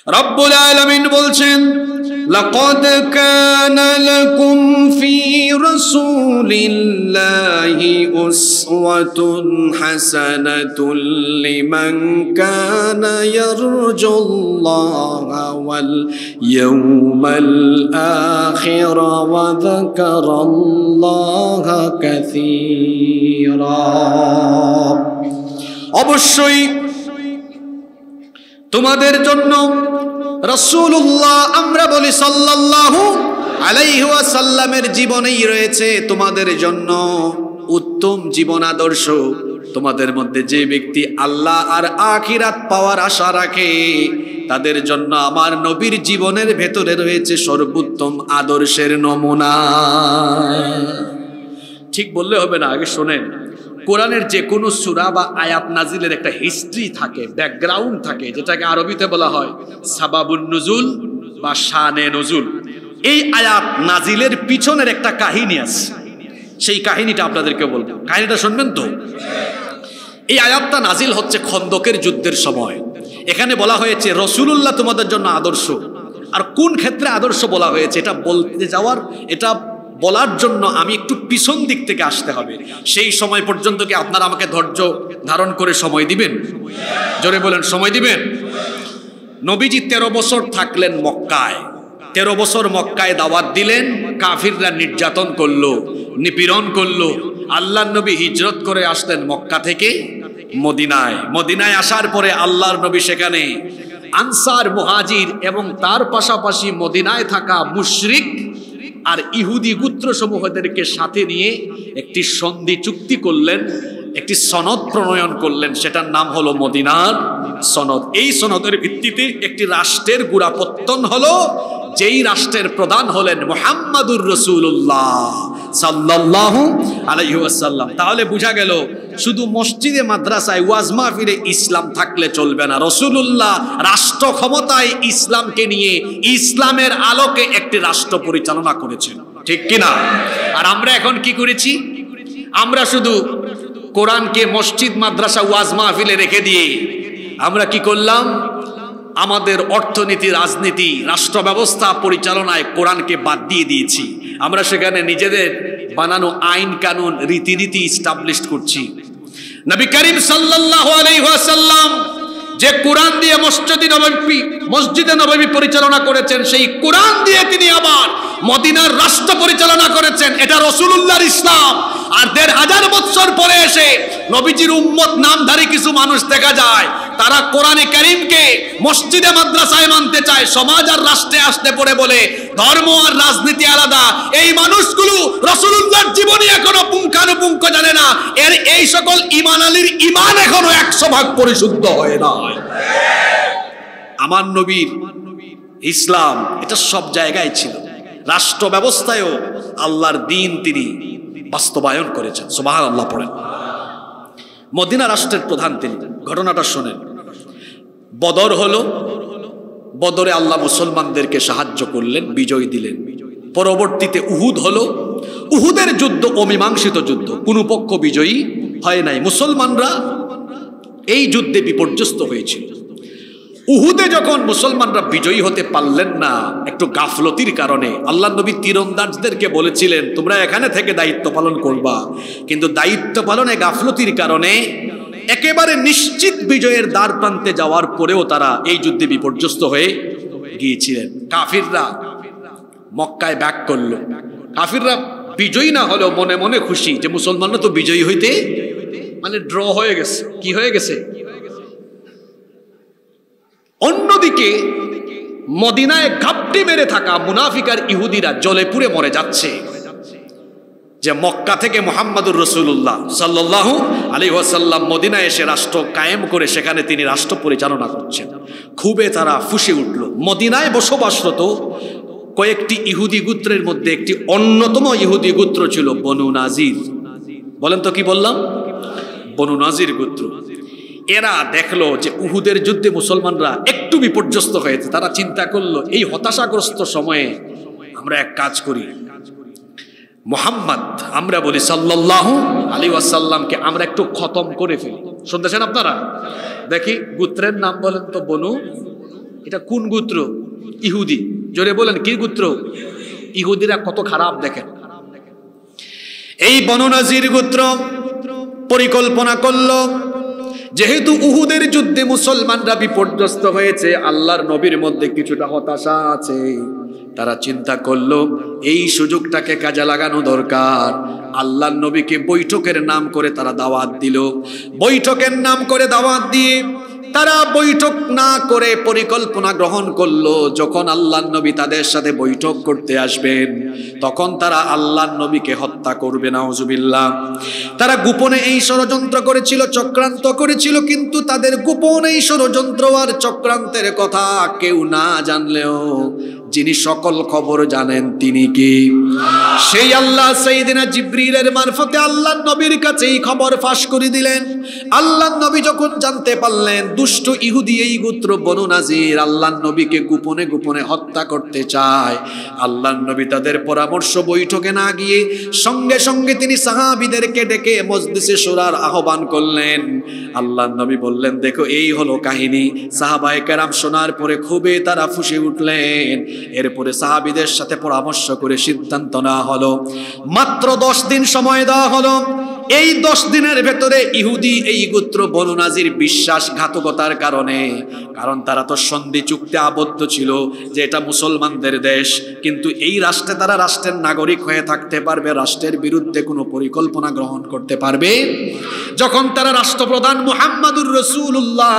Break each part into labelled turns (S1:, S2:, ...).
S1: রব্বুল আলামিন বলছেন, লাকাদ কানা লাকুম ফি রাসূলিল্লাহি উসওয়াতুন হাসানাতুন লিমান কানা ইয়ারজুল্লাহা ওয়াল ইয়াওমাল আখির ওয়া যাকারাল্লাহা কাসীরা। অবশ্যই তোমাদের জন্য রাসূলুল্লাহ, আমরা বলি সাল্লাল্লাহু আলাইহি ওয়াসাল্লামের জীবনেই রয়েছে তোমাদের জন্য উত্তম জীবন আদর্শ। তোমাদের মধ্যে যে ব্যক্তি আল্লাহ আর আখিরাত পাওয়ার আশা রাখে তাদের জন্য আমার নবীর জীবনের ভেতরে রয়েছে সর্বোত্তম আদর্শের নমুনা। ঠিক বললে হবে না, আগে শোনেন। কোরআনের যে কোনো সূরা বা আয়াত নাজিলের একটা হিস্ট্রি থাকে, ব্যাকগ্রাউন্ড থাকে, যেটাকে আরবিতে বলা হয় সাবাবুন নুজুল বা শানে নজুল। এই আয়াত নাজিলের পিছনের একটা কাহিনী আছে, সেই কাহিনীটা আপনাদেরকে বলবো। কাহিনীটা শুনবেন তো? এই আয়াতটা নাজিল হচ্ছে খন্দকের যুদ্ধের সময়। এখানে বলা হয়েছে রাসূলুল্লাহ তোমাদের জন্য আদর্শ। আর কোন ক্ষেত্রে আদর্শ বলা হয়েছে এটা বলতে যাওয়ার, এটা বলার জন্য আমি একটু পিছন দিক থেকে আসতে হবে। সেই সময় পর্যন্ত কি আপনারা আমাকে ধৈর্য ধারণ করে সময় দিবেন? জোরে বলেন, সময় দিবেন? নবীজি 13 বছর থাকলেন মক্কায়। 13 বছর মক্কায় দাওয়াত দিলেন, কাফিররা নির্যাতন করলো, নিপীড়ন করলো। আল্লাহর নবী হিজরত করে আসলেন মক্কা থেকে মদিনায়। মদিনায় আসার পরে আল্লাহর নবী সেখানে আনসার, মুহাজির এবং তার পাশাপাশি মদিনায় থাকা মুশরিক আর ইহুদি গোত্রসমূহদেরকে সাথে নিয়ে একটি সন্ধি চুক্তি করলেন, একটি সনদ প্রণয়ন করলেন। সেটার নাম হলো মদিনার সনদ। এই সনদের ভিত্তিতে একটি রাষ্ট্রের গোড়াপত্তন হলো, যেই রাষ্ট্রের প্রধান হলেন মুহাম্মাদুর রাসূলুল্লাহ সাল্লাল্লাহু আলাইহি ওয়াসাল্লাম। তাহলে বোঝা গেল শুধু মসজিদে মাদ্রাসায় ওয়াজ মাহফিলে ইসলাম থাকলে চলবে না। রাসূলুল্লাহ রাষ্ট্র ক্ষমতায় ইসলামকে নিয়ে ইসলামের আলোকে একটি রাষ্ট্র পরিচালনা করেছেন, ঠিক কিনা? আর আমরা এখন কি করেছি? আমরা শুধু কোরআনকে মসজিদ মাদ্রাসা ওয়াজ মাহফিলে রেখে দিয়ে আমরা কি করলাম? আমাদের অর্থনীতি, রাজনীতি, রাষ্ট্র ব্যবস্থা পরিচালনায় কোরআনকে বাদ দিয়ে দিয়েছি। আমরা সেখানে নিজেদের বানানো আইন কানুন, রীতিনীতি এস্টাবলিশ করছি। নবী করিম সাল্লাল্লাহু আলাইহি ওয়াসাল্লাম যে কোরআন দিয়ে মসজিদে নববী পরিচালনা করেছেন, সেই কোরআন দিয়ে তিনি আবার মদিনার রাষ্ট্র পরিচালনা করেছেন। এটা রাসূলুল্লাহর ইসলাম। আর 1500 বছর পরে এসে নবীজির উম্মত নামধারী কিছু মানুষ দেখা যায়, তারা কোরআনে কারীমকে মসজিদে মাদ্রাসায় মানতে চায়, সমাজ আর রাষ্ট্রে আসতে পড়ে বলে ধর্ম আর রাজনীতি আলাদা। এই মানুষগুলো রাসূলুল্লাহর জীবনী এখনো পুঙ্খানুপুঙ্খ জানে না। এই সকল ঈমান আলীর ঈমান এখনো 100% পরিশুদ্ধ হয় না। আমার নবীর ইসলাম এটা সব জায়গায় ছিল। রাষ্ট্র ব্যবস্থায়ও আল্লাহর দ্বীন তিনি বাস্তবায়ন করেছেন। সুবহানাল্লাহ পড়েন। মদিনা রাষ্ট্রের প্রধান তিনি। ঘটনাটা শোনেন। বদর হলো, বদরে আল্লাহ মুসলমানদেরকে সাহায্য করলেন, বিজয় দিলেন। পরবর্তীতে উহুদ হলো। উহুদের যুদ্ধ অমীমাংসিত যুদ্ধ, কোনো পক্ষ বিজয়ী হয় নাই। মুসলমানরা এই যুদ্ধে বিপর্যস্ত হয়েছিল। উহুদে যখন মুসলমানরা বিজয়ী হতে পারলেন না, একটু গাফলতির কারণে, আল্লাহ নবী তীরন্দাজদেরকে বলেছিলেন তোমরা এখানে থেকে দায়িত্ব পালন করবা, কিন্তু দায়িত্ব পালনে গাফলতির কারণে একেবারে নিশ্চিত বিজয়ের দ্বার প্রান্তে যাওয়ার পরেও তারা এই যুদ্ধে বিপর্যস্ত হয়ে গিয়েছিলেন। কাফিররা মক্কায় ব্যাক করলো। কাফিররা বিজয়ী না হলেও মনে মনে খুশি যে মুসলমানরা তো বিজয়ী হইতে, মানে ড্র হয়ে গেছে। কি হয়ে গেছে? অন্যদিকে মদিনায় ঘাপটি মেরে থাকা মুনাফিক আর ইহুদিরা জ্বলে পুড়ে মরে যাচ্ছে যে মক্কা থেকে মুহাম্মাদুর রাসূলুল্লাহ সাল্লাল্লাহু আলাইহি ওয়াসাল্লাম মদিনায় এসে রাষ্ট্র কায়েম করে সেখানে তিনি রাষ্ট্র পরিচালনা করছেন। খুবই তারা ফুঁসে উঠল। মদিনায় বসবাসরত কয়েকটি ইহুদি গোত্রের মধ্যে একটি অন্যতম ইহুদি গোত্র ছিল বনু নাজির। বলেন তো কি বললাম? বনু নাজির গোত্র। এরা দেখলো যে উহুদের যুদ্ধে মুসলমানরা একটু বিপর্যস্ত হয়েছে। তারা চিন্তা করলো এই হতাশাগ্রস্ত সময়ে আমরা এক কাজ করি, মুহাম্মদ, আমরা বলি সাল্লাল্লাহু আলাইহি ওয়াসাল্লামকে আমরা একটু খতম করে ফেলি। শুনতেছেন আপনারা? দেখি গোত্রের নাম বলেন তো। বনু এটা কোন গোত্র? ইহুদি। জোরে বলেন, কি গোত্র? ইহুদিরা কত খারাপ দেখেন। এই বনু নাজির গোত্র পরিকল্পনা করলো, যেহেতু উহুদের যুদ্ধে মুসলমানরা বিপর্যস্ত হয়েছে, আল্লাহর নবীর মধ্যে কিছুটা হতাশা আছে, তারা চিন্তা করলো এই সুযোগটাকে কাজে লাগানো দরকার। আল্লাহর নবীকে বৈঠকের নাম করে তারা দাওয়াত দিল। বৈঠকের নাম করে দাওয়াত দিয়ে তারা বৈঠক না করে পরিকল্পনা গ্রহণ করলো, যখন আল্লাহর নবী তাদের সাথে বৈঠক করতে আসবেন তখন তারা আল্লাহর নবীকে হত্যা করবে। নাউজুবিল্লাহ। তারা গোপনে এই ষড়যন্ত্র করেছিল, চক্রান্ত করেছিল, কিন্তু তাদের গোপন এই ষড়যন্ত্র আর চক্রান্তের কথা কেউ না জানলেও যিনি সকল খবর জানেন তিনি কি? সেই আল্লাহ সাইয়েদিনা জিবরিলের মারফতে আল্লাহর নবীর কাছে এই খবর ফাঁস করে দিলেন। আল্লাহর নবী যখন জানতে পারলেন দুষ্ট ইহুদি এই গোত্র বনু নাজির আল্লাহর নবীকে গোপনে গোপনে হত্যা করতে চায়, আল্লাহর নবী তাদের পরামর্শ বৈঠকে না গিয়ে সঙ্গে সঙ্গে তিনি সাহাবীদেরকে ডেকে মজলিসে শুরার আহ্বান করলেন। আল্লাহর নবী বললেন, দেখো এই হলো কাহিনী। সাহাবায়ে কেরাম শোনার পরে খুবই তারা ফুঁসে উঠলেন। এরপরে সাহাবীদের সাথে পরামর্শ করে সিদ্ধান্ত নেওয়া হলো, মাত্র 10 দিন সময় দেওয়া হলো। এই 10 দিনের ভেতরে ইহুদি এই গোত্র বনু নাজির বিশ্বাসঘাতকতার কারণে, কারণ তারা তো সন্ধি চুক্তি আবদ্ধ ছিল যে এটা মুসলমানদের দেশ, কিন্তু এই রাষ্ট্রে তারা রাষ্ট্রের নাগরিক হয়ে থাকতে পারবে, রাষ্ট্রের বিরুদ্ধে কোনো পরিকল্পনা গ্রহণ করতে পারবে। যখন তারা রাষ্ট্রপ্রধান মুহাম্মাদুর রাসূলুল্লাহ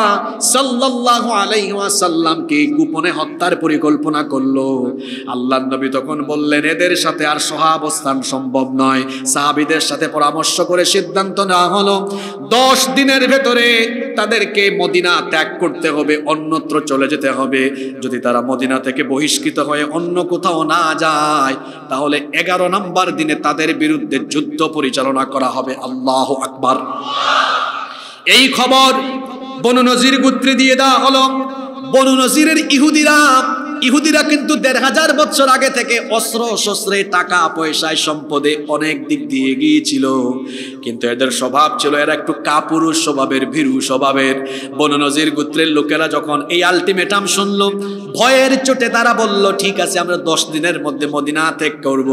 S1: সাল্লাল্লাহু আলাইহি ওয়াসাল্লামকে গোপনে হত্যার পরিকল্পনা করলো, আল্লাহর নবী তখন বললেন এদের সাথে আর সহাবস্থান সম্ভব নয়। সাহাবীদের সাথে পরামর্শ করে সিদ্ধান্ত নেওয়া হলো 10 দিনের ভেতরে তাদেরকে মদিনা ত্যাগ করতে হবে, অন্যত্র চলে যেতে হবে। যদি তারা মদিনা থেকে বহিষ্কৃত হয়ে অন্য কোথাও না যায় তাহলে 11 নম্বর দিনে তাদের বিরুদ্ধে যুদ্ধ পরিচালনা করা হবে। আল্লাহু আকবার। এই খবর বনু নজির গোত্রে দিয়ে দেওয়া হলো। বনু নজিরের ইহুদিরা কিন্তু 1500 বছর আগে থেকে অস্ত্র শস্ত্রে টাকা পয়সায় সম্পদে অনেক দিক দিয়ে গিয়েছিল, কিন্তু এদের স্বভাব ছিল এরা একটু কাপুরুষ স্বভাবের, ভীরু স্বভাবের। বনু নজির গোত্রের লোকেরা যখন এই আলটিমেটাম শুনলো, ভয়ের চোটে তারা বলল ঠিক আছে আমরা 10 দিনের মধ্যে মদিনা ত্যাগ করব।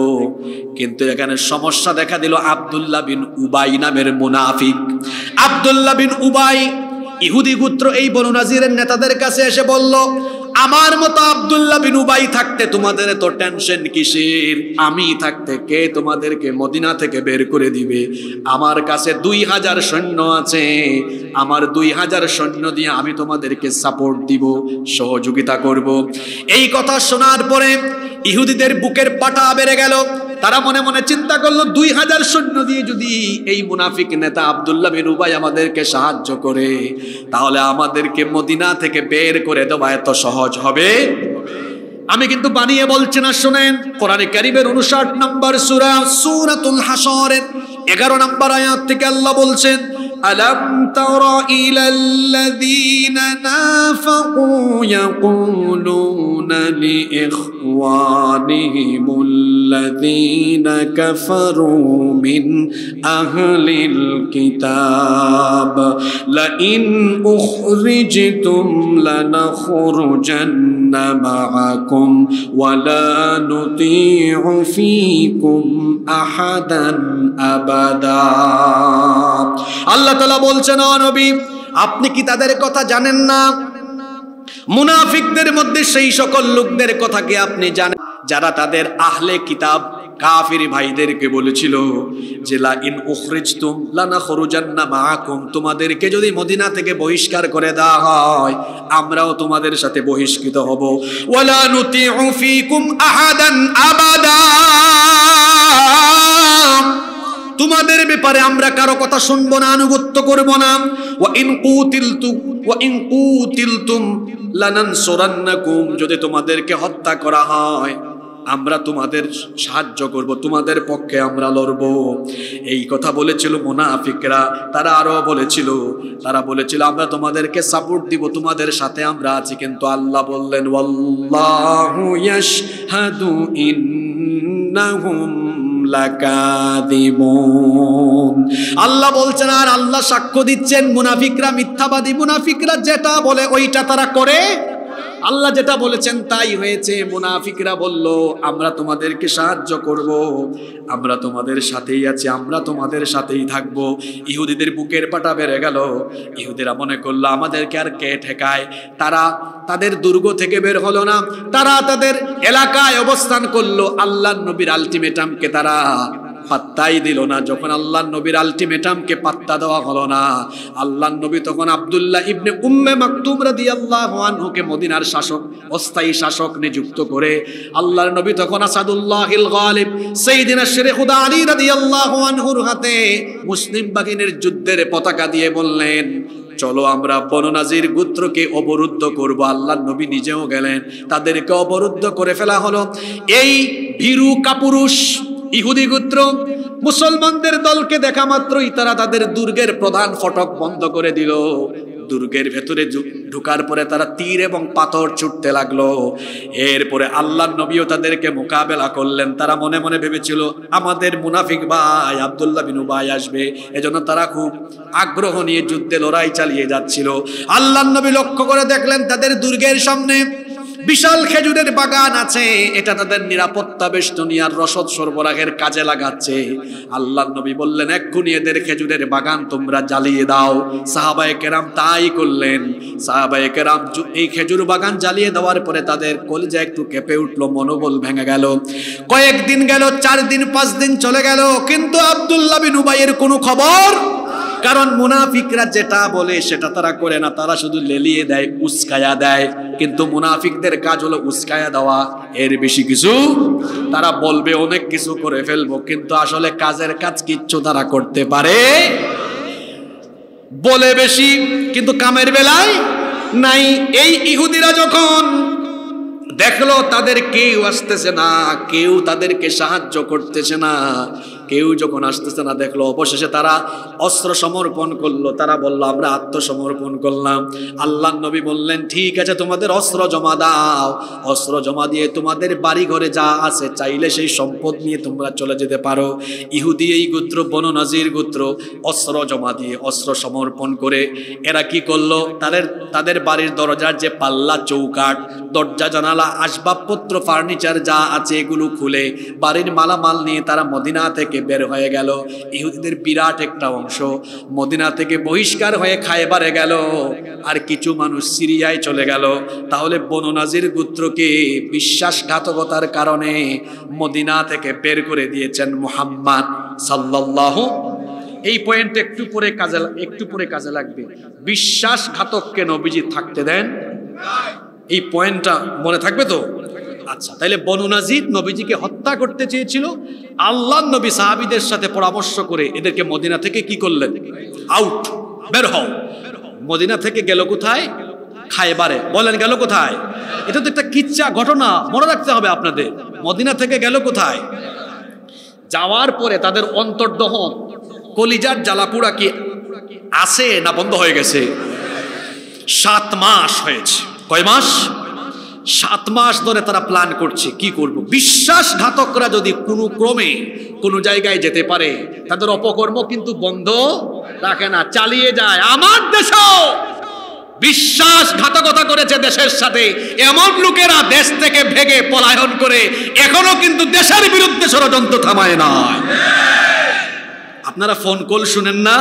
S1: কিন্তু এখানে সমস্যা দেখা দিল। আব্দুল্লাহ বিন উবাই নামের মুনাফিক, আব্দুল্লাহ বিন উবাই ইহুদি গোত্র এই বনু নাজিরের নেতাদের কাছে এসে বলল, আমার মতো আব্দুল্লাহ বিন উবাই থাকতে তোমাদের এত টেনশন কিসের? আমি থাকতে কে তোমাদেরকে মদিনা থেকে বের করে দিবে? আমার কাছে 2000 সৈন্য আছে, আমার 2000 সৈন্য দিয়ে আমি তোমাদেরকে সাপোর্ট দিব, সহযোগিতা করব। এই কথা শোনার পরে ইহুদিদের বুকের পাটা বেড়ে গেল। তারা মনে মনে চিন্তা করলো 2000 সৈন্য দিয়ে যদি এই মুনাফিক নেতা আব্দুল্লাহ বিন উবাই আমাদেরকে সাহায্য করে তাহলে আমাদেরকে মদিনা থেকে বের করে দেওয়া এত সহজ হবে? আমি কিন্তু বানিয়ে বলছি না, শুনেন। কোরআনে কারীমের 59 নম্বর সূরা সূরাতুল হাসরের 11 নম্বর আয়াত থেকে আল্লাহ বলছেন, আলাম তারা ইলাল্লাযীনা নাফাকু ইয়াকুলুনা লিইখওয়ানিহিমুল্লাযীনা কাফারু মিন আহলিল কিতাব লাইন উখরিজতুম লানাখরুজান্না মাআকুম ওয়ালা নুতিউ ফীকুম আহাদান আবাদা। আল্লাহ তাআলা বলছেন, ও নবী আপনি কি তাদের কথা জানেন না? মুনাফিকদের মধ্যে সেই সকল লোকদের কথা কি আপনি জানেন যারা তাদের আহলে কিতাব কাফির ভাইদেরকে বলেছিল যে লা ইন উখরিজতুম লানাখরুজান্না মাআকুম, তোমাদেরকে যদি মদিনা থেকে বহিষ্কার করে দেওয়া হয় আমরাও তোমাদের সাথে বহিষ্কৃত হব। ওয়ালা নুতিউ ফীকুম আহাদান আবাদা, তোমাদের ব্যাপারে আমরা কারো কথা শুনবো না, আনুগত্য করব না। ওয়া ইন কুতিলতুম লানানসুরান্নাকুম, যদি তোমাদেরকে হত্যা করা হয় আমরা তোমাদের সাহায্য করব, তোমাদের পক্ষে আমরা লড়ব। এই কথা বলেছিল মুনাফিকরা। তারা আরো বলেছিল আমরা তোমাদেরকে সাপোর্ট দিব, তোমাদের সাথে আমরা আছি। কিন্তু আল্লাহ বললেন, ওয়াল্লাহু ইয়াশহাদু ইন্নাহুম লাকাযিবুন। আল্লাহ বলছেন আর আল্লাহ সাক্ষ্য দিচ্ছেন মুনাফিকরা মিথ্যাবাদী। মুনাফিকরা যেটা বলে ওইটা তারা করে আল্লাহ যেটা বলেছেন তাই হয়েছে। মুনাফিকরা বলল, আমরা তোমাদেরকে সাহায্য করব, আমরা তোমাদের সাথেই আছি, আমরা তোমাদের সাথেই থাকব। ইহুদিদের বুকের পাটা বেড়ে গেল। ইহুদিরা মনে করলো আমাদেরকে আর কে ঠেকায়। তারা তাদের দুর্গ থেকে বের হলো না, তারা তাদের এলাকায় অবস্থান করলো। আল্লাহর নবীর আলটিমেটামকে তারা পাত্তাই দিল না। যখন আল্লাহর নবীর আলটিমেটামকে পাত্তা দেওয়া হলো না, আল্লাহর নবী তখন আব্দুল্লাহ ইবনে উম্মে মাকতুম রাদিয়াল্লাহু আনহুকে মদিনার শাসক, অস্থায়ী শাসক নিযুক্ত করে আল্লাহর নবী তখন আসাদুল্লাহিল গালিব সাইয়্যিদিনা শেরে খুদা আলী রাদিয়াল্লাহু আনহুর হাতে মুসলিম বাহিনীর যুদ্ধের পতাকা দিয়ে বললেন, চলো আমরা বনু নাজির গোত্রকে অবরুদ্ধ করব। আল্লাহর নবী নিজেও গেলেন, তাদেরকে অবরুদ্ধ করে ফেলা হলো। এই ভীরু কাপুরুষ ইহুদি গোত্র মুসলমানদের দলকে দেখা মাত্রই তারা তাদের দুর্গের প্রধান ফটক বন্ধ করে দিল। দুর্গের ভেতরে ঢুকার পরে তারা তীর এবং পাথর ছুটতে লাগলো। এরপরে আল্লাহর নবীও তাদেরকে মোকাবেলা করলেন। তারা মনে মনে ভেবেছিল আমাদের মুনাফিক ভাই আব্দুল্লাহ বিন উবাই আসবে, এজন্য তারা খুব আগ্রহ নিয়ে যুদ্ধে লড়াই চালিয়ে যাচ্ছিল। আল্লাহর নবী লক্ষ্য করে দেখলেন তাদের দুর্গের সামনে বিশাল খেজুরের বাগান আছে, এটা তাদের নিরাপত্তা বেষ্টনী আর রসদ সরবরাহের কাজে লাগাচ্ছে। আল্লাহর নবী বললেন, এক্ষুনি এদের খেজুরের বাগান তোমরা জ্বালিয়ে দাও। সাহাবায়ে কেরাম তাই করলেন। সাহাবায়ে কেরাম এই খেজুর বাগান জ্বালিয়ে দেওয়ার পরে তাদের কলিজা একটু কেঁপে উঠলো, মনোবল ভেঙে গেল। কয়েকদিন গেল, 4 দিন 5 দিন চলে গেল, কিন্তু আব্দুল্লাহ বিন উবাইয়ের কোনো খবর। কারণ মুনাফিকরা যেটা বলে সেটা তারা করে না, তারা শুধু লেলিয়ে দেয়, উস্কায়া দেয়। কিন্তু মুনাফিকদের কাজ হলো উস্কায়া দেওয়া, এর বেশি কিছু। তারা বলবে অনেক কিছু করে ফেলবো, কিন্তু আসলে কাজের কাজ কিচ্ছু তারা করতে পারে। বলে বেশি কিন্তু কামের বেলায় নাই। এই ইহুদিরা যখন দেখলো তাদের কেউ আসতেছে না, কেউ তাদেরকে সাহায্য করতেছে না, কেউ যখন আসতেছে না দেখলো, অবশেষে তারা অস্ত্র সমর্পণ করলো। তারা বলল আমরা আত্মসমর্পণ করলাম। আল্লাহর নবী বললেন, ঠিক আছে তোমাদের অস্ত্র জমা দাও। অস্ত্র জমা দিয়ে তোমাদের বাড়ি ঘরে যা আছে চাইলে সেই সম্পদ নিয়ে তোমরা চলে যেতে পারো। ইহুদি এই গোত্র, বনু নাজির গোত্র অস্ত্র জমা দিয়ে, অস্ত্র সমর্পণ করে এরা কি করলো, তাদের বাড়ির দরজার যে পাল্লা, চৌকাঠ, দরজা জানালা, আসবাবপত্র, ফার্নিচার যা আছে এগুলো খুলে বাড়ির মালামাল নিয়ে তারা মদিনা থেকে বের হয়ে গেল। ইহুদিদের বিরাট একটা অংশ মদিনা থেকে বহিষ্কার হয়ে খায়বারে গেল, আর কিছু মানুষ সিরিয়ায় চলে গেল। তাহলে বনু নাজির গোত্রকে বিশ্বাসঘাতকতার কারণে মদিনা থেকে বের করে দিয়েছেন মুহাম্মদ সাল্লাল্লাহু। এই পয়েন্ট একটু পরে কাজে লাগবে। বিশ্বাসঘাতককে নবীজি থাকতে দেন, এই পয়েন্টটা মনে থাকবে তো? আচ্ছা, তাহলে বনু নাজির নবীজিকে হত্যা করতে চেয়েছিল। আল্লাহর নবী সাহাবীদের সাথে পরামর্শ করে এদেরকে মদিনা থেকে কি করলেন? আউট, বের হও। মদিনা থেকে গেল কোথায়? খায়বারে। বলেন গেল কোথায়? এটা তো একটা কিচ্ছা ঘটনা, মনে রাখতে হবে আপনাদের। মদিনা থেকে গেল কোথায়? যাওয়ার পরে তাদের অন্তর্দহন, কলিজার জ্বালাপুড়া কি আছে না বন্ধ হয়ে গেছে? 7 মাস হয়েছে। কয় মাস? 7 মাস ধরে তারা প্ল্যান করছে কি করব। বিশ্বাসঘাতকরা যদি কোনো ক্রমে কোনো জায়গায় যেতে পারে, তাদের অপকর্ম কিন্তু বন্ধ রাখে না, চালিয়ে যায়। আমার দেশও বিশ্বাসঘাতকতা করেছে দেশের সাথে, এমন লোকেরা দেশ থেকে ভেগে পলায়ন করে এখনো কিন্তু দেশের বিরুদ্ধে ষড়যন্ত্র থামায় না। আপনারা ফোন কল শুনেন না?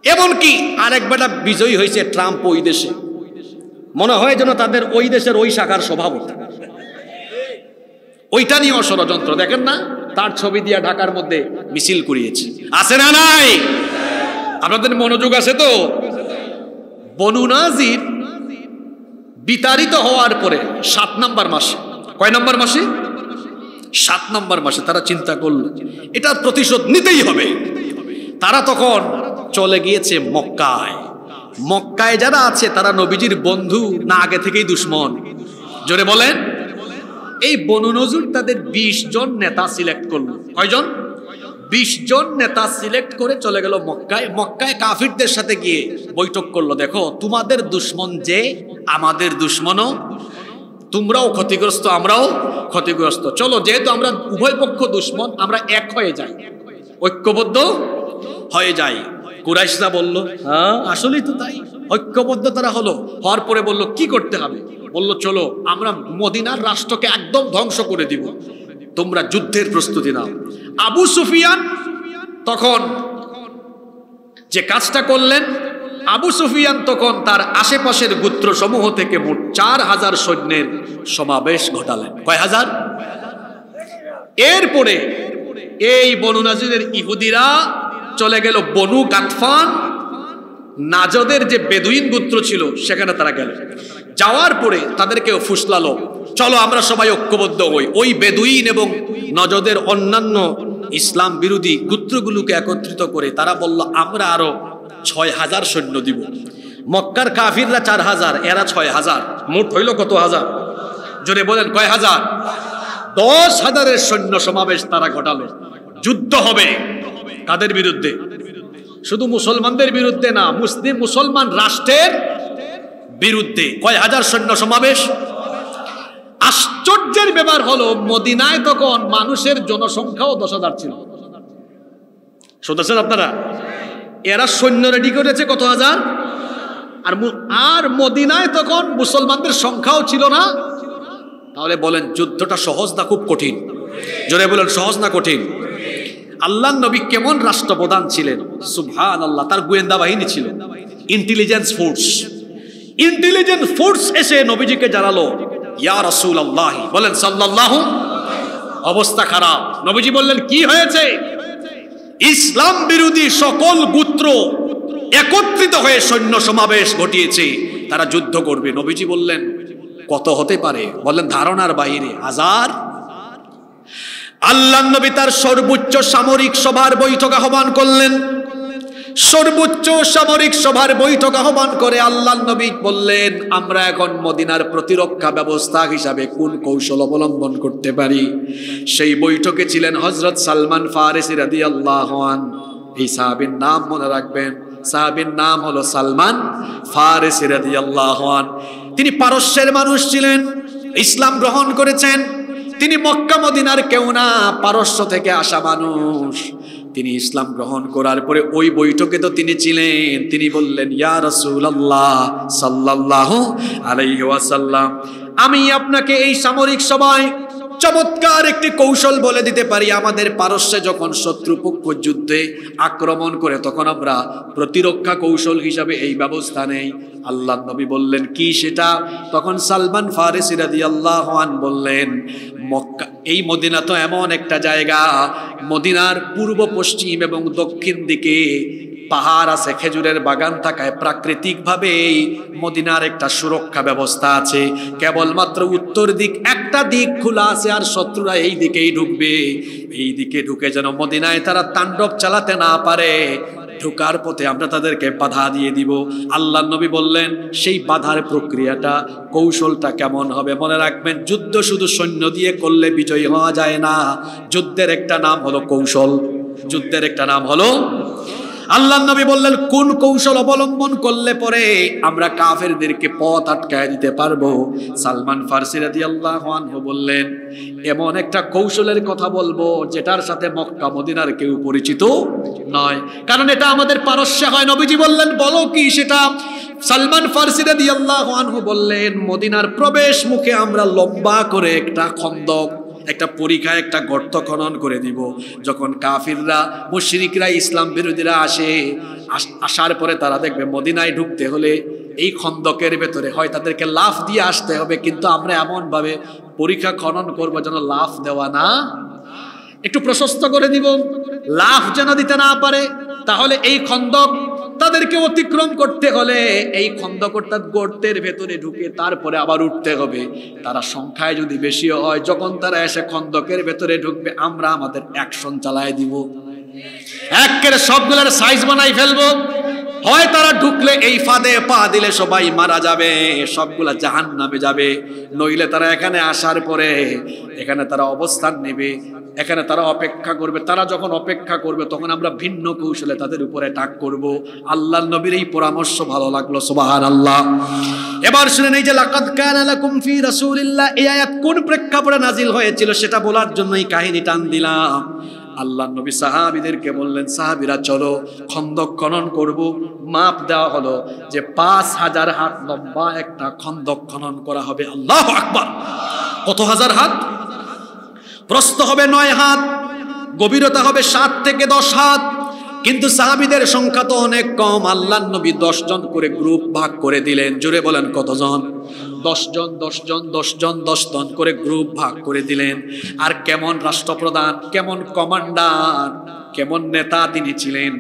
S1: এমনকি আরেক বেটা বিজয়ী হয়েছে ট্রাম্প ওই দেশে, মনে হয় যেন তাদের ওই দেশের ওই শাখার সভাপতি। ওইটা নিয়েও ষড়যন্ত্র, দেখেন না? তার ছবি দিয়ে ঢাকার মধ্যে মিছিল করিয়েছে। আছে না নাই? আপনাদের মনোযোগ আছে তো? বনু নাজির বিতাড়িত হওয়ার পরে 7 নম্বর মাসে, কয় নম্বর মাসে? 7 নম্বর মাসে তারা চিন্তা করলো এটার প্রতিশোধ নিতেই হবে। তারা তখন চলে গিয়েছে মক্কায়। মক্কায় যারা আছে তারা নবীজির বন্ধু না আগে থেকেই দুশ্মন? জোরে বলেন। এই বনু নজর তাদের 20 জন নেতা সিলেক্ট করলো। কয়জন? 20 জন নেতা সিলেক্ট করে চলে গেল মক্কায়। মক্কায় কাফিরদের সাথে গিয়ে বৈঠক করলো, দেখো তোমাদের দুশ্মন যে আমাদের দুশ্মনও, তোমরাও ক্ষতিগ্রস্ত আমরাও ক্ষতিগ্রস্ত। চলো, যেহেতু আমরা উভয় পক্ষ দুশ্মন, আমরা এক হয়ে যাই, ঐক্যবদ্ধ হয়ে যাই। কুরাইশরা বলল, হ্যাঁ আসলেই তো তাই। ঐক্যবদ্ধতারা হলো, হওয়ার পরে বলল কি করতে হবে, বলল চলো আমরা মদিনার রাষ্ট্রকে একদম ধ্বংস করে দিব, তোমরা যুদ্ধের প্রস্তুতি নাও। আবু সুফিয়ান তখন যে কাজটা করলেন, আবু সুফিয়ান তখন তার আশেপাশের গোত্র সমূহ থেকে মোট 4000 সৈন্যের সমাবেশ ঘটালেন। কয় হাজার? এরপরে এই বনু নাজিরের ইহুদিরা চলে গেল বনু গাতফান, নাজদের যে বেদুইন গোত্র ছিল সেখানে তারা গেল। যাওয়ার পরে তাদেরকেও ফুসলালো, চলো আমরা সবাই ঐক্যবদ্ধ হই। ওই বেদুইন এবং নজদের অন্যান্য ইসলাম বিরোধী গোত্রগুলোকে একত্রিত করে তারা বলল আমরা আরো 6000 সৈন্য দিব। মক্কার কাফিররা 4000, এরা 6000, মোট হইল কত হাজার? জোরে বলেন কয় হাজার? 10,000-এর সৈন্য সমাবেশ তারা ঘটালো। যুদ্ধ হবে কাদের বিরুদ্ধে? শুধু মুসলমানদের বিরুদ্ধে না, মুসলমান রাষ্ট্রের বিরুদ্ধে। কয় হাজার সৈন্য সমাবেশ? আশ্চর্যের ব্যাপার হলো মদিনায় তখন মানুষের জনসংখ্যাও 10,000 ছিল। শুনতেছেন আপনারা? এরা সৈন্য রেডি করেছে কত হাজার, আর মদিনায় তখন মুসলমানদের সংখ্যাও ছিল না। তাহলে বলেন যুদ্ধটা সহজ না খুব কঠিন? জোরে বলেন সহজ না কঠিন? আল্লাহর নবী কেমন রাষ্ট্রপ্রধান ছিলেন, সুবহানাল্লাহ। তার গোয়েন্দা বাহিনী ছিল, ইন্টেলিজেন্স ফোর্স এসে নবীজিকে জানালো ইয়া রাসূলুল্লাহ, বলেন সাল্লাল্লাহু। অবস্থা খারাপ। নবীজি বললেন কি হয়েছে? ইসলাম বিরোধী সকল গোত্র একত্রিত হয়ে সৈন্য সমাবেশ ঘটিয়েছে, তারা যুদ্ধ করবে। নবীজি বললেন কত হতে পারে? বললেন ধারণার বাইরে, 1000। আল্লাহর নবী তার সর্বোচ্চ সামরিক সভার বৈঠক আহ্বান করলেন। সর্বোচ্চ সামরিক সভার বৈঠক আহ্বান করে আল্লাহর নবী বললেন আমরা এখন মদিনার প্রতিরক্ষা ব্যবস্থা হিসাবে কোন কৌশল অবলম্বন করতে পারি। সেই বৈঠকে ছিলেন হযরত সালমান ফারিসি রাদিয়াল্লাহু আনহু। এই সাহাবীর নাম মনে রাখবেন, সাহাবীর নাম হলো সালমান ফারিসি রাদিয়াল্লাহু আনহু। তিনি পারস্যের মানুষ ছিলেন, ইসলাম গ্রহণ করেছেন। তিনি মক্কা মদিনার কেউ না, পারস্য থেকে আসা মানুষ। তিনি ইসলাম গ্রহণ করার পরে ওই বৈঠকে তো তিনি ছিলেন। তিনি বললেন ইয়া রাসূলুল্লাহ সাল্লাল্লাহু আলাইহি ওয়াসাল্লাম, আমি আপনাকে এই সামরিক সভায় চমৎকার একটি কৌশল বলে দিতে পারি। আমাদের পারস্যে যখন শত্রুপক্ষ যুদ্ধে আক্রমণ করে তখন আমরা প্রতিরক্ষা কৌশল হিসাবে এই ব্যবস্থা নেই। আল্লাহর নবী বললেন কি সেটা? তখন সালমান ফারিসি রাদিয়াল্লাহু আনহু বললেন মক্কা, এই মদিনা তো এমন একটা জায়গা, মদিনার পূর্ব পশ্চিম এবং দক্ষিণ দিকে পাহাড় আছে, খেজুরের বাগান থাকায় প্রাকৃতিকভাবে মদিনার একটা সুরক্ষা ব্যবস্থা আছে। কেবলমাত্র উত্তর দিক একটা দিক খোলা আছে, আর শত্রুরা এই দিকেই ঢুকবে। এই দিকে ঢুকে যেন মদিনায় তারা তাণ্ডব চালাতে না পারে, ঢোকার পথে আমরা তাদেরকে বাধা দিয়ে দিব। আল্লাহর নবী বললেন সেই বাধার প্রক্রিয়াটা, কৌশলটা কেমন হবে? মনে রাখবেন যুদ্ধ শুধু সৈন্য দিয়ে করলে বিজয়ী হওয়া যায় না। যুদ্ধের একটা নাম হলো কৌশল, যুদ্ধের একটা নাম হলো। আল্লাহর নবী বললেন কোন কৌশল অবলম্বন করলে পরে আমরা কাফেরদেরকে পথ আটকায় দিতে পারবো। সালমান ফারসি রাদিয়াল্লাহু আনহু বললেন এমন একটা কৌশলের কথা বলবো যেটার সাথে মক্কা মদিনার কেউ পরিচিত নয়, কারণ এটা আমাদের পারস্যে হয়। নবীজি বললেন বলো কি সেটা? সালমান ফারসি রাদিয়াল্লাহু আনহু বললেন মদিনার প্রবেশ মুখে আমরা লম্বা করে একটা খন্দক, একটা পরীক্ষায় একটা গর্ত খনন করে দিব। যখন কাফিররা মুশরিকরা ইসলাম বিরোধীরা আসার পরে তারা দেখবে মদিনায় ঢুকতে হলে এই খন্দকের ভেতরে হয় তাদেরকে লাফ দিয়ে আসতে হবে, কিন্তু আমরা এমন ভাবে পরীক্ষা খনন করবো যেন লাফ দেওয়া না, একটু প্রশস্ত করে দিব, লাফ যেন দিতে না পারে। তাহলে এই খন্দক তাদেরকে অতিক্রম করতে হলে এই খন্দক অর্থাৎ গর্তের ভেতরে ঢুকে তারপরে আবার উঠতে হবে। তারা সংখ্যায় যদি বেশি হয়, যখন তারা এসে খন্দকের ভেতরে ঢুকবে আমরা আমাদের অ্যাকশন চালায় দিব, একেবারে সবগুলোর সাইজ বানাই ফেলবো। হয় তারা ঢুকলে এই ফাঁদে পা দিলে সবাই মারা যাবে, সবগুলা জাহান্নামে যাবে, নইলে তারা এখানে আসার পরে এখানে তারা অবস্থান নেবে, এখানে তারা অপেক্ষা করবে। তারা যখন অপেক্ষা করবে তখন আমরা ভিন্ন কৌশলে তাদের উপরে অ্যাটাক করব। আল্লাহর নবীর এই পরামর্শ ভালো লাগলো, সুবহানাল্লাহ। এবার শুনেন এই যে লাকাদ কানা লাকুম ফি রাসূলিল্লাহ, এই আয়াত কোন প্রেক্ষাপটে নাজিল হয়েছিল সেটা বলার জন্য এই কাহিনী টান দিলাম। আল্লাহ নবী সাহাবীদেরকে বললেন, সাহাবীরা চলো খন্দক খনন করব। মাপ দেওয়া হলো যে 5000 হাত লম্বা একটা খন্দক খনন করা হবে। আল্লাহু আকবার! কত হাজার হাত? প্রস্থ হবে 9 হাত, গভীরতা হবে 7 থেকে 10 হাত। কিন্তু সাহাবীদের সংখ্যা তো অনেক কম। আল্লাহর নবী 10 জন করে গ্রুপ ভাগ করে দিলেন। জোরে বলেন কতজন? 10 জন 10 জন 10 জন 10 জন করে গ্রুপ ভাগ করে দিলেন। আর কেমন রাষ্ট্রপ্রধান, কেমন কমান্ডার, কেমন নেতা তিনি ছিলেন!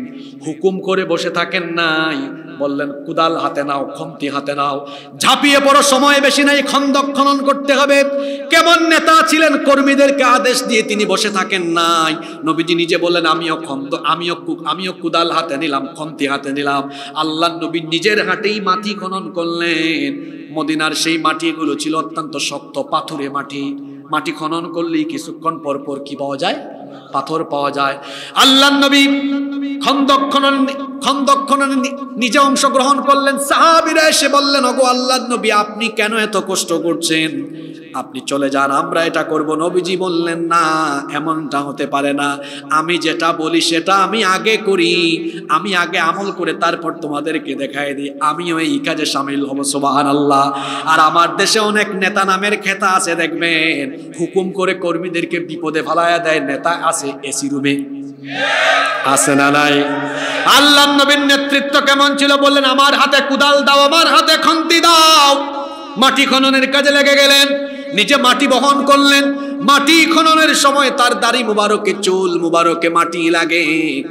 S1: হুকুম করে বসে থাকেন নাই, বললেন কুদাল হাতে নাও, খন্তি হাতে নাও, ঝাঁপিয়ে পড়ো, সময় বেশি নাই, খন্দক খনন করতে হবে। কেমন নেতা ছিলেন! কর্মীদেরকে আদেশ দিয়ে তিনি বসে থাকেন নাই। নবীজি নিজে বললেন, আমিও কুদাল হাতে নিলাম, খন্তি হাতে নিলাম। আল্লাহর নবী নিজের হাতেই মাটি খনন করলেন। মদিনার সেই মাটিগুলো ছিল অত্যন্ত শক্ত, পাথুরে মাটি। মাটি খনন করলেই কিছুক্ষণ পর পর কি পাওয়া যায়? পাথর পাওয়া যায়। আল্লাহর নবী খন্দক খননে নিজে অংশগ্রহণ করলেন। সাহাবীরা এসে বললেন, ওগো আল্লাহর নবী, আপনি কেন এত কষ্ট করছেন? আপনি চলে যান, আমরা এটা করব। নবীজি বললেন, না, এমনটা হতে পারে না। আমি যেটা বলি সেটা আমি আগে করি, আমি আগে আমল করে তারপর তোমাদেরকে দেখাই দিই। আমিও এই কাজে শামিল হব। সুবহানাল্লাহ। আর আমার দেশে অনেক নেতা নামের খেতা আছে, দেখবেন হুকুম করে কর্মীদেরকে বিপদে ফেলায়া দেয়। নেতা আছে এসি রুমে, আছে না নাই? আল্লাহর নবীর নেতৃত্ব কেমন ছিল? বললেন, আমার হাতে কুদাল দাও, আমার হাতে খন্তি দাও। মাটি খননের কাজে লেগে গেলেন। নিজে মাটি বহন করলেন। মাটি খননের সময় তার দাড়ি মুবারকে, চুল মুবারকে মাটি লাগে।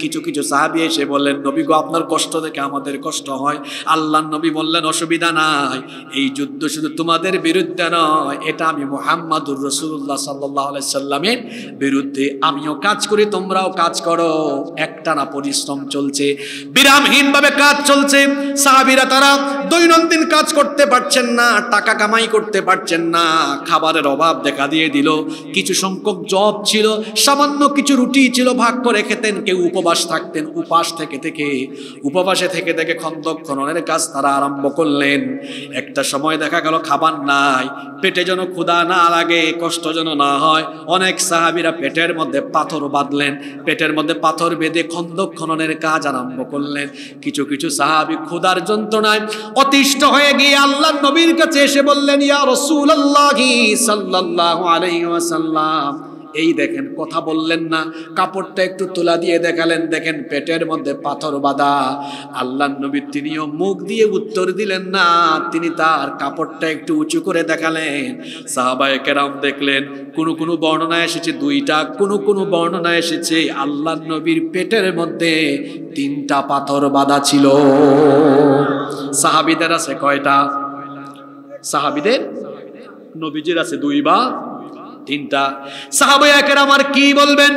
S1: কিছু কিছু সাহাবী এসে বললেন, নবী গো, আপনার কষ্ট দেখে আমাদের কষ্ট হয়। আল্লাহর নবী বললেন, অসুবিধা নাই, এই যুদ্ধ শুধু তোমাদের বিরুদ্ধে নয়, এটা আমি মুহাম্মাদুর রাসূলুল্লাহ সাল্লাল্লাহু আলাইহি সাল্লামের বিরুদ্ধে। আমিও কাজ করি, তোমরাও কাজ করো। একটানা পরিশ্রম চলছে, বিরামহীন ভাবে কাজ চলছে। সাহাবীরা তারা দৈনন্দিন কাজ করতে পারছেন না, টাকা কামাই করতে পারছেন না, খাবারের অভাব দেখা দিয়ে দিল। কিছু সংখ্যক জব ছিল, সামান্য কিছু রুটি ছিল, ভাগ করে খেতেন। কেউ উপবাস থাকতেন। উপবাসে থেকে খন্দক খননের কাজ তারা আরম্ভ করলেন। একটা সময় দেখা গেল খাবার নাই, পেটে যেন ক্ষুধা না লাগে, কষ্ট যেন না হয়। অনেক সাহাবীরা পেটের মধ্যে পাথর বাঁধলেন, পেটের মধ্যে পাথর বেঁধে খন্দক খননের কাজ আরম্ভ করলেন। কিছু কিছু সাহাবী ক্ষুধার যন্ত্রণায় অতিষ্ঠ হয়ে গিয়ে আল্লাহর নবীর কাছে এসে বললেন, ইয়া রাসূলুল্লাহি সাল্লাল্লাহু আলাইহি ওয়াসাল্লাম, এই দেখেন, কথা বললেন না, কাপড়টা একটু তোলা দিয়ে দেখালেন, দেখেন পেটের মধ্যে পাথর বাঁধা। আল্লাহর নবী তিনিও মুখ দিয়ে উত্তর দিলেন না, তিনি তার কাপড়টা একটু উঁচু করে দেখালেন। সাহাবায়ে কেরাম দেখলেন, কোন বর্ণনায় এসেছে 2টা, কোন বর্ণনায় এসেছে আল্লাহর নবীর পেটের মধ্যে 3টা পাথর বাঁধা ছিল। সাহাবীদের আছে কয়টা? সাহাবীদের, নবীজির আছে 2 বা 3টা। সাহাবায়ে কেরাম আর কি বলবেন,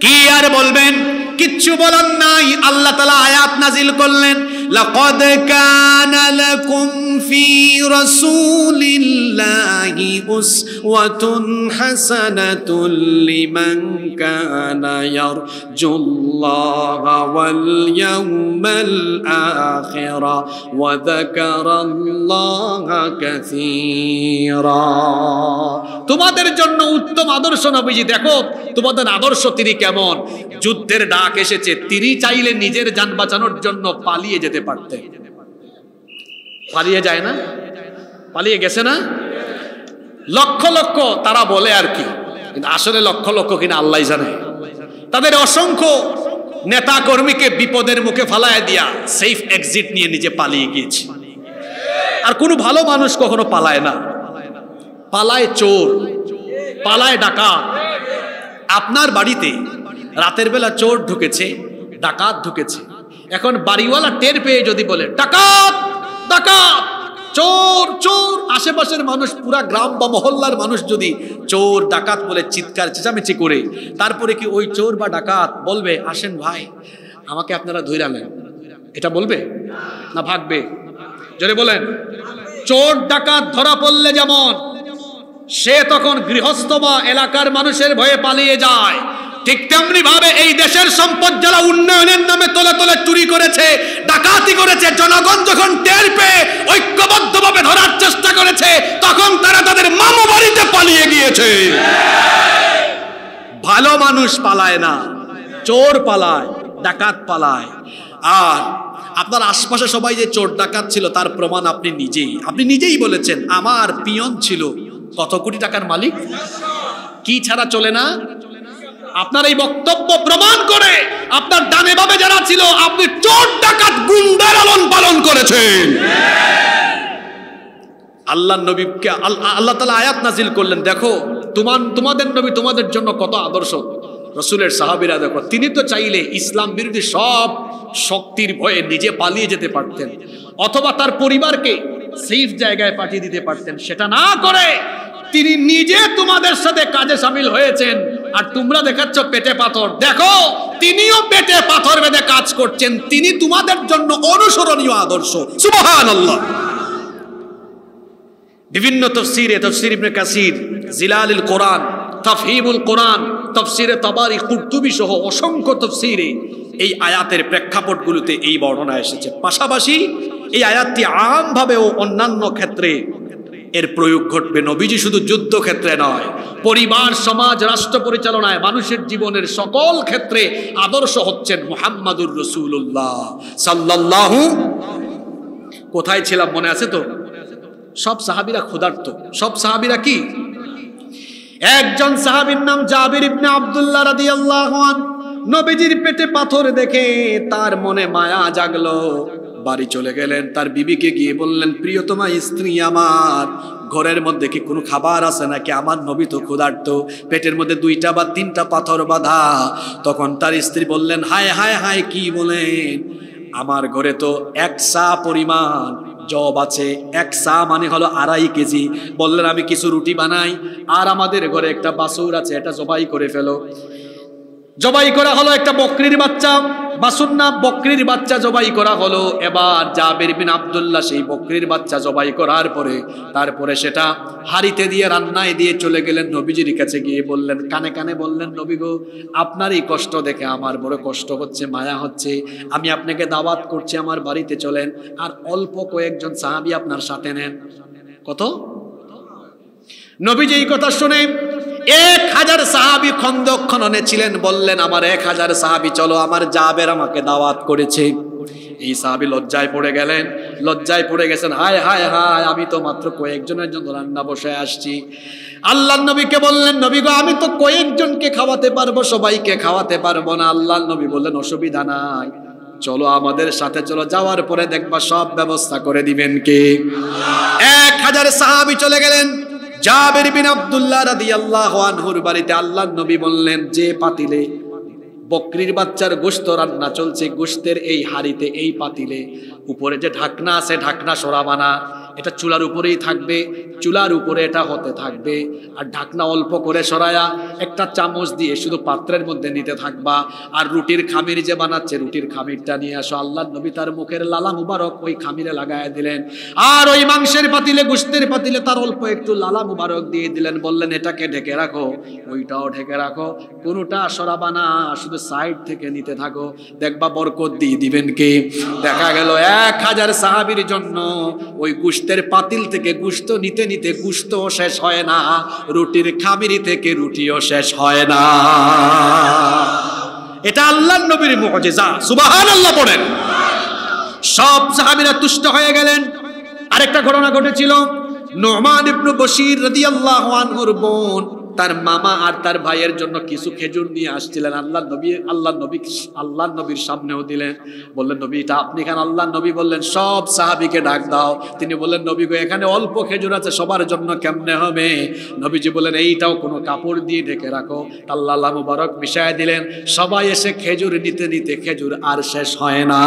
S1: কি আর বলবেন? কিচ্ছু বলার নাই। আল্লাহ তাআলা আয়াত নাজিল করলেন, লাকাদ কানা লাকুম ফি রাসূলিল্লাহি উসওয়াতুন হাসানাতুন লিমান কানা ইয়ারজুল্লাহা ওয়াল ইয়াউমাল আখিরা ওয়া যাকারাল্লাহা কাসীরা। তোমাদের জন্য উত্তম আদর্শ নবীজি, দেখো তোমাদের আদর্শ তিনি কেমন। যুদ্ধের ডাক এসেছে, তিনি চাইলে নিজের জান বাঁচানোর জন্য পালিয়ে যেতে পারতেন। পালিয়ে যায় না? পালিয়ে গেছে না? লক্ষ লক্ষ তারা বলে আর কি, কিন্তু আসলে লক্ষ লক্ষ কিনা আল্লাহই জানে। তাদের অসংখ্য নেতা কর্মীকে বিপদের মুখে ফালায় দিয়া সেফ এক্সিট নিয়ে নিজে পালিয়ে গিয়েছে। আর কোনো ভালো মানুষ কখনো পালায় না। পালায় চোর, পালায় ডাকাত। আপনার বাড়িতে রাতের বেলা চোর ঢুকেছে, ডাকাত ঢুকেছে, এখন বাড়িওয়ালা টের পেয়ে যদি বলে ডাকাত ডাকাত, চোর চোর, আশেপাশের মানুষ, পুরা গ্রাম বা মহল্লার মানুষ যদি চোর ডাকাত বলে চিৎকার চেঁচামেচি করে, তারপরে কি ওই চোর বা ডাকাত বলবে আসেন ভাই আমাকে আপনারা ধইরা নেন? এটা বলবে না ভাগবে? জোরে বলেন। চোর ডাকাত ধরা পড়লে যেমন সে তখন গৃহস্থ বা এলাকার মানুষের ভয়ে পালিয়ে যায়, ঠিক তেমনি ভাবে এই দেশের সম্পদ যারা উন্নয়নের নামে তলে তলে চুরি করেছে, ডাকাতি করেছে, জনগণ যখন টের পেয়ে ঐক্যবদ্ধভাবে ধরার চেষ্টা করেছে, তখন তারা তাদের মামু বাড়িতে পালিয়ে গিয়েছে। ভালো মানুষ পালায় না, চোর পালায়, ডাকাত পালায়। আর আপনার আশপাশে সবাই যে চোর ডাকাত ছিল তার প্রমাণ আপনি নিজেই বলেছেন আমার পিয়ন ছিল কত কোটি টাকার মালিক। কি ছাড়া চলে না? আপনার এই বক্তব্য প্রমাণ করে আপনার ডানে বামে যারা ছিল আপনি চোর ডাকাত গুন্ডার লালন পালন করেছেন। আল্লাহ নবীকে আল্লাহ তাআলা আয়াত নাজিল করলেন, দেখো তোমাদের নবী তোমাদের জন্য কত আদর্শ। রাসূলের সাহাবীরা দেখো, তিনি তো চাইলে ইসলাম বিরোধী সব শক্তির ভয়ে নিজে পালিয়ে যেতে পারতেন, অথবা তার পরিবারকে সেফ জায়গায় পাঠিয়ে দিতে পারতেন। সেটা না করে তিনি নিজে তোমাদের সাথে কাজে শামিল হয়েছেন। আর তোমরা দেখাচ্ছ পেটে পাথর। দেখো তিনিও পেটে পাথর বেঁধে কাজ করছেন, তিনি তোমাদের জন্য অনুসরণীয় আদর্শ। সুবহানাল্লাহ। বিভিন্ন তাফসীরে, তাফসীর ইবনে কাসির, জিলালুল কোরআন, তাফহিমুল কোরআন, তাফসীরে তাবারি, কুরতুবী সহ অসংখ্য তাফসীরে এই আয়াতের প্রেক্ষাপটগুলোতে এই বর্ণনা এসেছে। পাশাপাশি এই আয়াতটি আমভাবে ও অন্যান্য ক্ষেত্রে এর প্রয়োগ ঘটবে। নবীজি শুধু যুদ্ধ ক্ষেত্রে নয়, পরিবার, সমাজ, রাষ্ট্র পরিচালনায়, মানুষের জীবনের সকল ক্ষেত্রে আদর্শ হচ্ছেন মুহাম্মাদুর রাসূলুল্লাহ সাল্লাল্লাহু। কোথায় ছিলাম মনে আছে তো? সব সাহাবীরা ক্ষুধার্ত। সব সাহাবীরা কি? একজন সাহাবীর নাম জাবির ইবনে আব্দুল্লাহ রাদিয়াল্লাহু আনহু, নবীজির পেটে পাথর দেখে তার মনে মায়া জাগলো। বাড়ি চলে গেলেন, তার বিবিকে গিয়ে বললেন, প্রিয়তমা স্ত্রী আমার, ঘরের মধ্যে কি কোনো খাবার আছে নাকি? আমার নবী তো ক্ষুধার্ত, পেটের মধ্যে 2টা বা 3টা পাথর বাঁধা। তখন তার স্ত্রী বললেন, হায় হায় হায়, কি বলেন? আমার ঘরে তো 1 সা পরিমাণ জব আছে। 1 সা মানে হলো 2.5 কেজি। বললেন, আমি কিছু রুটি বানাই, আর আমাদের ঘরে একটা বাছুর আছে, এটা জবাই করে ফেলো। জবাই করা হলো একটা বকরির বাচ্চা, বাছুর না, বকরির বাচ্চা জবাই করা হলো। এবার জাবির বিন আব্দুল্লাহ সেই বকরির বাচ্চা জবাই করার পরে তারপরে সেটা হাড়িতে দিয়ে রান্নায় দিয়ে চলে গেলেন নবীজির কাছে, গিয়ে বললেন, কানে কানে বললেন, নবী গো, আপনার এই কষ্ট দেখে আমার বড় কষ্ট হচ্ছে, মায়া হচ্ছে। আমি আপনাকে দাওয়াত করছি, আমার বাড়িতে চলেন, আর অল্প কয়েকজন সাহাবী আপনার সাথে নেন। কত? নবীজি এই কথা শুনে 1000 সাহাবী খন্দক খননে ছিলেন, বললেন, আমার 1000 সাহাবী চলো, আমার জাবের আমাকে দাওয়াত করেছে। এই সাহাবী লজ্জায় পড়ে গেলেন, লজ্জায় পড়ে গেছেন, হায় হায় হায়, আমি তো মাত্র কয়েকজনের জন্য রান্না বসে আসছি। আল্লাহর নবীকে বললেন, নবী গো, আমি তো কয়েকজনকে খাওয়াতে পারবো, সবাইকে খাওয়াতে পারবো না। আল্লাহর নবী বললেন, অসুবিধা নাই, চলো আমাদের সাথে চলো, যাওয়ার পরে দেখবা সব ব্যবস্থা করে দিবেন কে? 1000 সাহাবী চলে গেলেন জাবির বিন আব্দুল্লাহ রাদিয়াল্লাহু আনহুর বাড়িতে। আল্লাহর নবী বললেন, যে পাতিলে বকরির বাচ্চার গোশত রান্না চলছে, গোশতের এই হাড়িতে, এই পাতিলে উপরে যে ঢাকনা আছে, ঢাকনা সরাবা না, এটা চুলার উপরেই থাকবে, চুলার উপরে এটা হতে থাকবে। আর ঢাকনা অল্প করে সরায়া একটা চামচ দিয়ে শুধু পাত্রের মধ্যে নিতে থাকবা। আর রুটির খামির যে বানাচ্ছে, রুটির খামিরটা নিয়ে আসো। আল্লাহর নবী তার মুখের লালা মুবারক ওই খামিরে লাগায় দিলেন, আর ওই মাংসের পাতিলে, গোশতের পাতিলে তার অল্প একটু লালা মুবারক দিয়ে দিলেন। বললেন, এটাকে ঢেকে রাখো, ওইটাও ঢেকে রাখো, কোনোটা সরাবা না, শুধু সাইড থেকে নিতে থাকো, দেখবা বরকত দিয়ে দিবেন কে? দেখা গেল 1000 সাহাবীর জন্য ওই গোশতের পাতিল থেকে গোশত নিতে নিতে গোশতও শেষ হয় না, রুটির খামিরি থেকে রুটিও শেষ হয় না। এটা আল্লাহর নবীর মুজিজা। সুবহানাল্লাহ পড়েন। সব সাহাবীরা তুষ্ট হয়ে গেলেন। আরেকটা ঘটনা ঘটেছিল, নুমান ইবনে বশির রাদিয়াল্লাহু আনহুর বোন তার মামা আর তার ভাইয়ের জন্য কিছু খেজুর নিয়ে আসছিলেন। আল্লাহর নবীর সামনেও দিলেন, বললেন, নবী এটা আপনি খান। আল্লাহর নবী বললেন, সব সাহাবীকে ডাক দাও। তিনি বললেন, নবী গো, এখানে অল্প খেজুর আছে, সবার জন্য কেমনে হবে? নবীজি বললেন, এইটাও কোনো কাপড় দিয়ে ঢেকে রাখো। আল্লাহ মুবারক মিশায় দিলেন। সবাই এসে খেজুর নিতে নিতে খেজুর আর শেষ হয় না।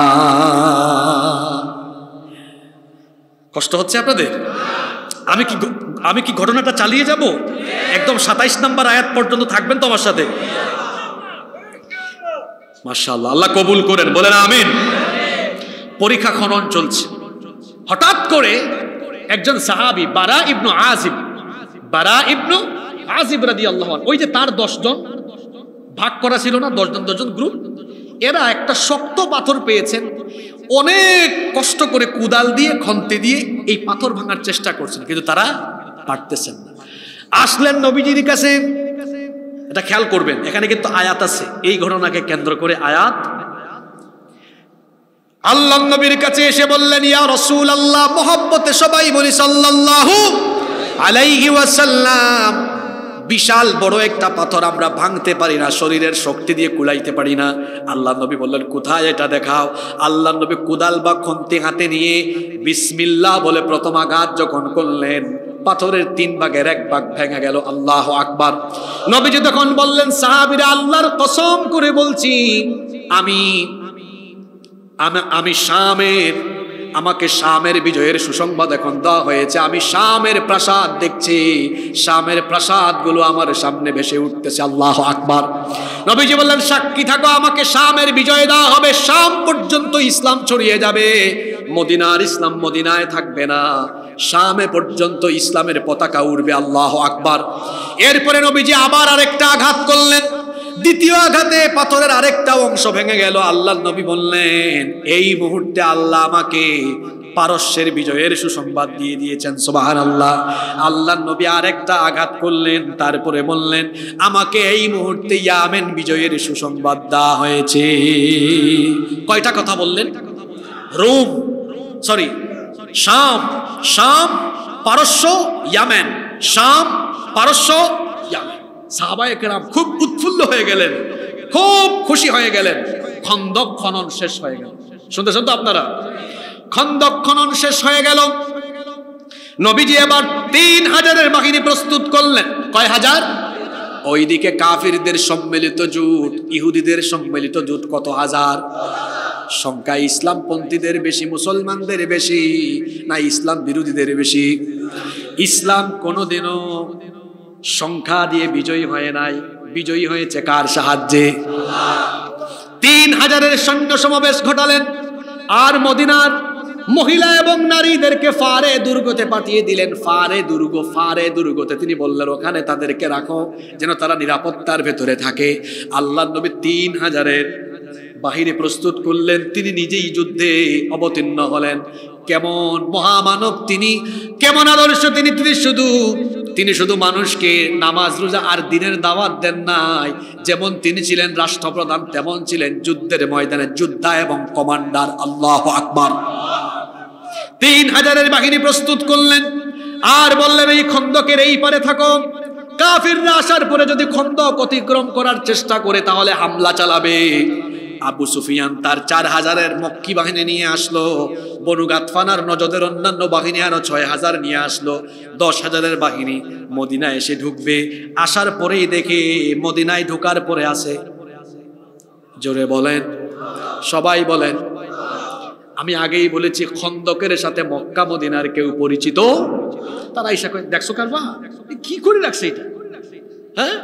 S1: কষ্ট হচ্ছে আপনাদের? আমি কি ঘটনাটা চালিয়ে যাব? একদম 27 নম্বর আয়াত পর্যন্ত থাকবেন তো আমার সাথে? মাশাআল্লাহ, আল্লাহ কবুল করেন, বলেন আমিন। পরীক্ষা খনন চলছে। হঠাৎ করে একজন সাহাবী বারা ইবনু আজিব রাদিয়াল্লাহু আনহু, ওই যে তার 10 জন ভাগ করা ছিল না, 10 জন গ্রুপ, এরা একটা শক্ত পাথর পেয়েছেন। অনেক কষ্ট করে কুদাল দিয়ে, খন্তি দিয়ে এই পাথর ভাঙার চেষ্টা করছেন, কিন্তু তারা পারতেছেন না। আসলেন নবীজির কাছে, এটা খেয়াল করবেন, এখানে কিন্তু আয়াত আছে, এই ঘটনাকে কেন্দ্র করে আয়াত। আল্লাহ নবীর কাছে এসে বললেন, ইয়া রাসূলুল্লাহ, মহব্বতে সবাই বলি সাল্লাল্লাহু আলাইহি ওয়াসাল্লাম, বিশাল বড় একটা পাথর আমরা ভাঙতে পারি না, শরীরের শক্তি দিয়ে কুলাইতে পারি না। আল্লাহ নবী বললেন, কোথায় এটা দেখাও। আল্লাহ নবী কোদাল বা খন্তি হাতে নিয়ে বিসমিল্লাহ বলে প্রথম আঘাত যখন করলেন, পাথরের 3 ভাগের 1 ভাগ ভেঙে গেল। আল্লাহু আকবার। নবীজি তখন বললেন, সাহাবীরা, আল্লাহর কসম করে বলছি, আমি শামের, আমাকে শামের বিজয়ের সুসংবাদ এখন দেওয়া হয়েছে। আমি শামের প্রাসাদ দেখছি, শামের প্রাসাদগুলো আমার সামনে ভেসে উঠতেছে। আল্লাহু আকবার। নবীজি বললেন, সাক্ষী থাকো, আমাকে শামের বিজয় দেওয়া হবে, শাম পর্যন্ত ইসলাম ছড়িয়ে যাবে, মদিনার ইসলাম মদিনায় থাকবে না, শামে পর্যন্ত ইসলামের পতাকা উড়বে। আল্লাহু আকবার। এরপরে নবীজি আবার আরেকটা আঘাত করলেন, দ্বিতীয় আঘাতে পাথরের আরেকটা অংশ ভেঙে গেল। আল্লাহ নবী বললেন, এই মুহূর্তে আল্লাহ আমাকে পারস্যের বিজয়ের সুসংবাদ দিয়ে দিয়েছেন। সুবহানাল্লাহ। আল্লাহ নবী আরেকটা আঘাত করলেন, তারপরে বললেন, আমাকে এই মুহূর্তে ইয়ামেন বিজয়ের সুসংবাদ দেওয়া হয়েছে। কয়টা কথা বললেন? রোম, সরি, শাম, শাম, পারস্য, ইয়ামেন, শাম, পারস্য, ইয়ামেন। সাহাবায়ে কেরাম খুব উৎফুল্ল হয়ে গেলেন, খুব খুশি হয়ে গেলেন। খন্দক খনন শেষ হয়ে গেল। শুনতেছেন তো আপনারা? খন্দক খনন শেষ হয়ে গেল। নবীজি এবার 3000-এর বাহিনী প্রস্তুত করলেন। কয় হাজার? ওইদিকে কাফিরদের সম্মিলিত জোট, ইহুদিদের সম্মিলিত জোট কত হাজার? সংখ্যা ইসলামপন্থীদের বেশি, মুসলমানদের বেশি, না ইসলাম বিরোধীদের বেশি? ইসলাম কোনোদিনও সংখ্যা দিয়ে বিজয়ী হয় নাই, বিজয়ী হয়েছে কার সাহায্যে? 3000-এর সৈন্য সমাবেশ ঘটালেন, আর মদিনার মহিলা এবং নারীদেরকে ফারে দুর্গতে পাঠিয়ে দিলেন। ফারে দুর্গতে তিনি বললেন, ওখানে তাদেরকে রাখো যেন তারা নিরাপত্তার ভেতরে থাকে। আল্লাহ নবী 3000-এর বাহিনী প্রস্তুত করলেন, তিনি নিজেই যুদ্ধে অবতীর্ণ হলেন। কেমন মহামানব তিনি, কেমন আদর্শ তিনি! তিনি শুধু মানুষকে নামাজ রোজা আর দিনের দাওয়াত দেন নাই, যেমন তিনি ছিলেন রাষ্ট্রপ্রধান, তেমন ছিলেন যুদ্ধের ময়দানে যোদ্ধা এবং কমান্ডার। আল্লাহু আকবার। 3000-এর বাহিনী প্রস্তুত করলেন, আর বললেন, এই খন্দকের এই পারে থাকো, কাফিররা আসার পরে যদি খন্দক অতিক্রম করার চেষ্টা করে তাহলে হামলা চালাবে। আবু সুফিয়ান তার 4000-এর মক্কি বাহিনী নিয়ে আসলো, বনু গাতফানার নজদের অন্যান্য বাহিনী আরো 6000 নিয়ে আসলো। 10,000-এর বাহিনী মদিনায় এসে ঢুকবে। আসার পরেই দেখে মদিনায় ঢোকার পরে আছে, জোরে বলেন, সবাই বলেন। আমি আগেই বলেছি, খন্দকের সাথে মক্কা মদিনার কেউ পরিচিত। তারা এসে কয়, দেখছো কারবা কি করে রাখছে এটা, হ্যাঁ?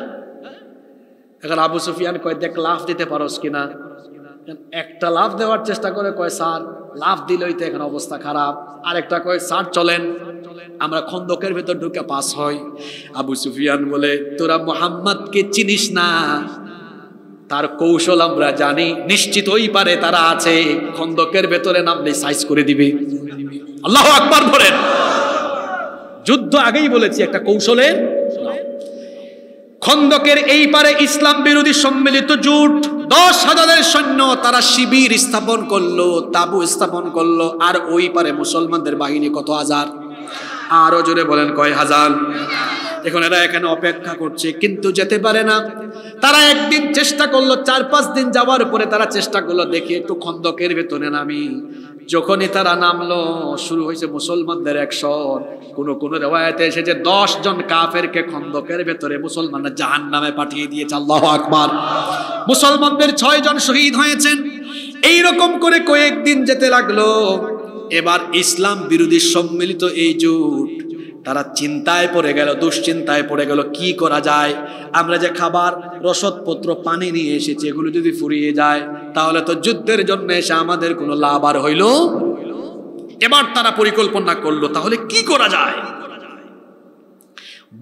S1: এখন আবু সুফিয়ান কয়, দেখ লাফ দিতে পারোস কিনা। একটা লাফ দেওয়ার চেষ্টা করে, কয় স্যার লাফ দিলেই তো এখন অবস্থা খারাপ। আরেকটা কয়, স্যার চলেন আমরা খন্দকের ভেতর ঢুকে পাস হয়। আবু সুফিয়ান বলে, তোরা মুহাম্মদকে চিনিস না, তার কৌশল আমরা জানি, নিশ্চিত ওই পারে তারা আছে, খন্দকের ভেতরে নামলে সাইজ করে দিবে। আল্লাহু আকবার বলেন। যুদ্ধ আগেই বলেছি একটা কৌশলের। খন্দকের এই পারে ইসলাম বিরোধী সম্মিলিত জোট 10,000-এর সৈন্য, তারা শিবির স্থাপন করলো, তাবু স্থাপন করলো। আর ওই পারে মুসলমানদের বাহিনী কত হাজার? আরো জোরে বলেন, কয় হাজার? এখন এরা এখানে অপেক্ষা করছে, কিন্তু যেতে পারে না। তারা একদিন চেষ্টা করলো, 4-5 দিন যাওয়ার পরে তারা চেষ্টা করলো, দেখি একটু খন্দকের ভেতরে নামি। যখনই তারা নামলো, শুরু হয়েছে মুসলমানদের অ্যাকশন। কোন রিওয়ায়াতে এসেছে 10 জন কাফেরকে খন্দকের ভেতরে মুসলমানরা জাহান্নামে পাঠিয়ে দিয়েছে। আল্লাহু আকবার। মুসলমানদের 6 জন শহীদ হয়েছেন। এইরকম করে কয়েকদিন যেতে লাগলো। এবার ইসলাম বিরোধী সম্মিলিত এই জোট তারা চিন্তায় পড়ে গেল, দুশ্চিন্তায় পড়ে গেল, কি করা যায়? আমরা যে খাবার, রসদপত্র, পানি নিয়ে এসেছি, এগুলো যদি ফুরিয়ে যায় তাহলে তো যুদ্ধের জন্য এসে আমাদের কোনো লাভ আর হইল। এবার তারা পরিকল্পনা করলো, তাহলে কি করা যায়?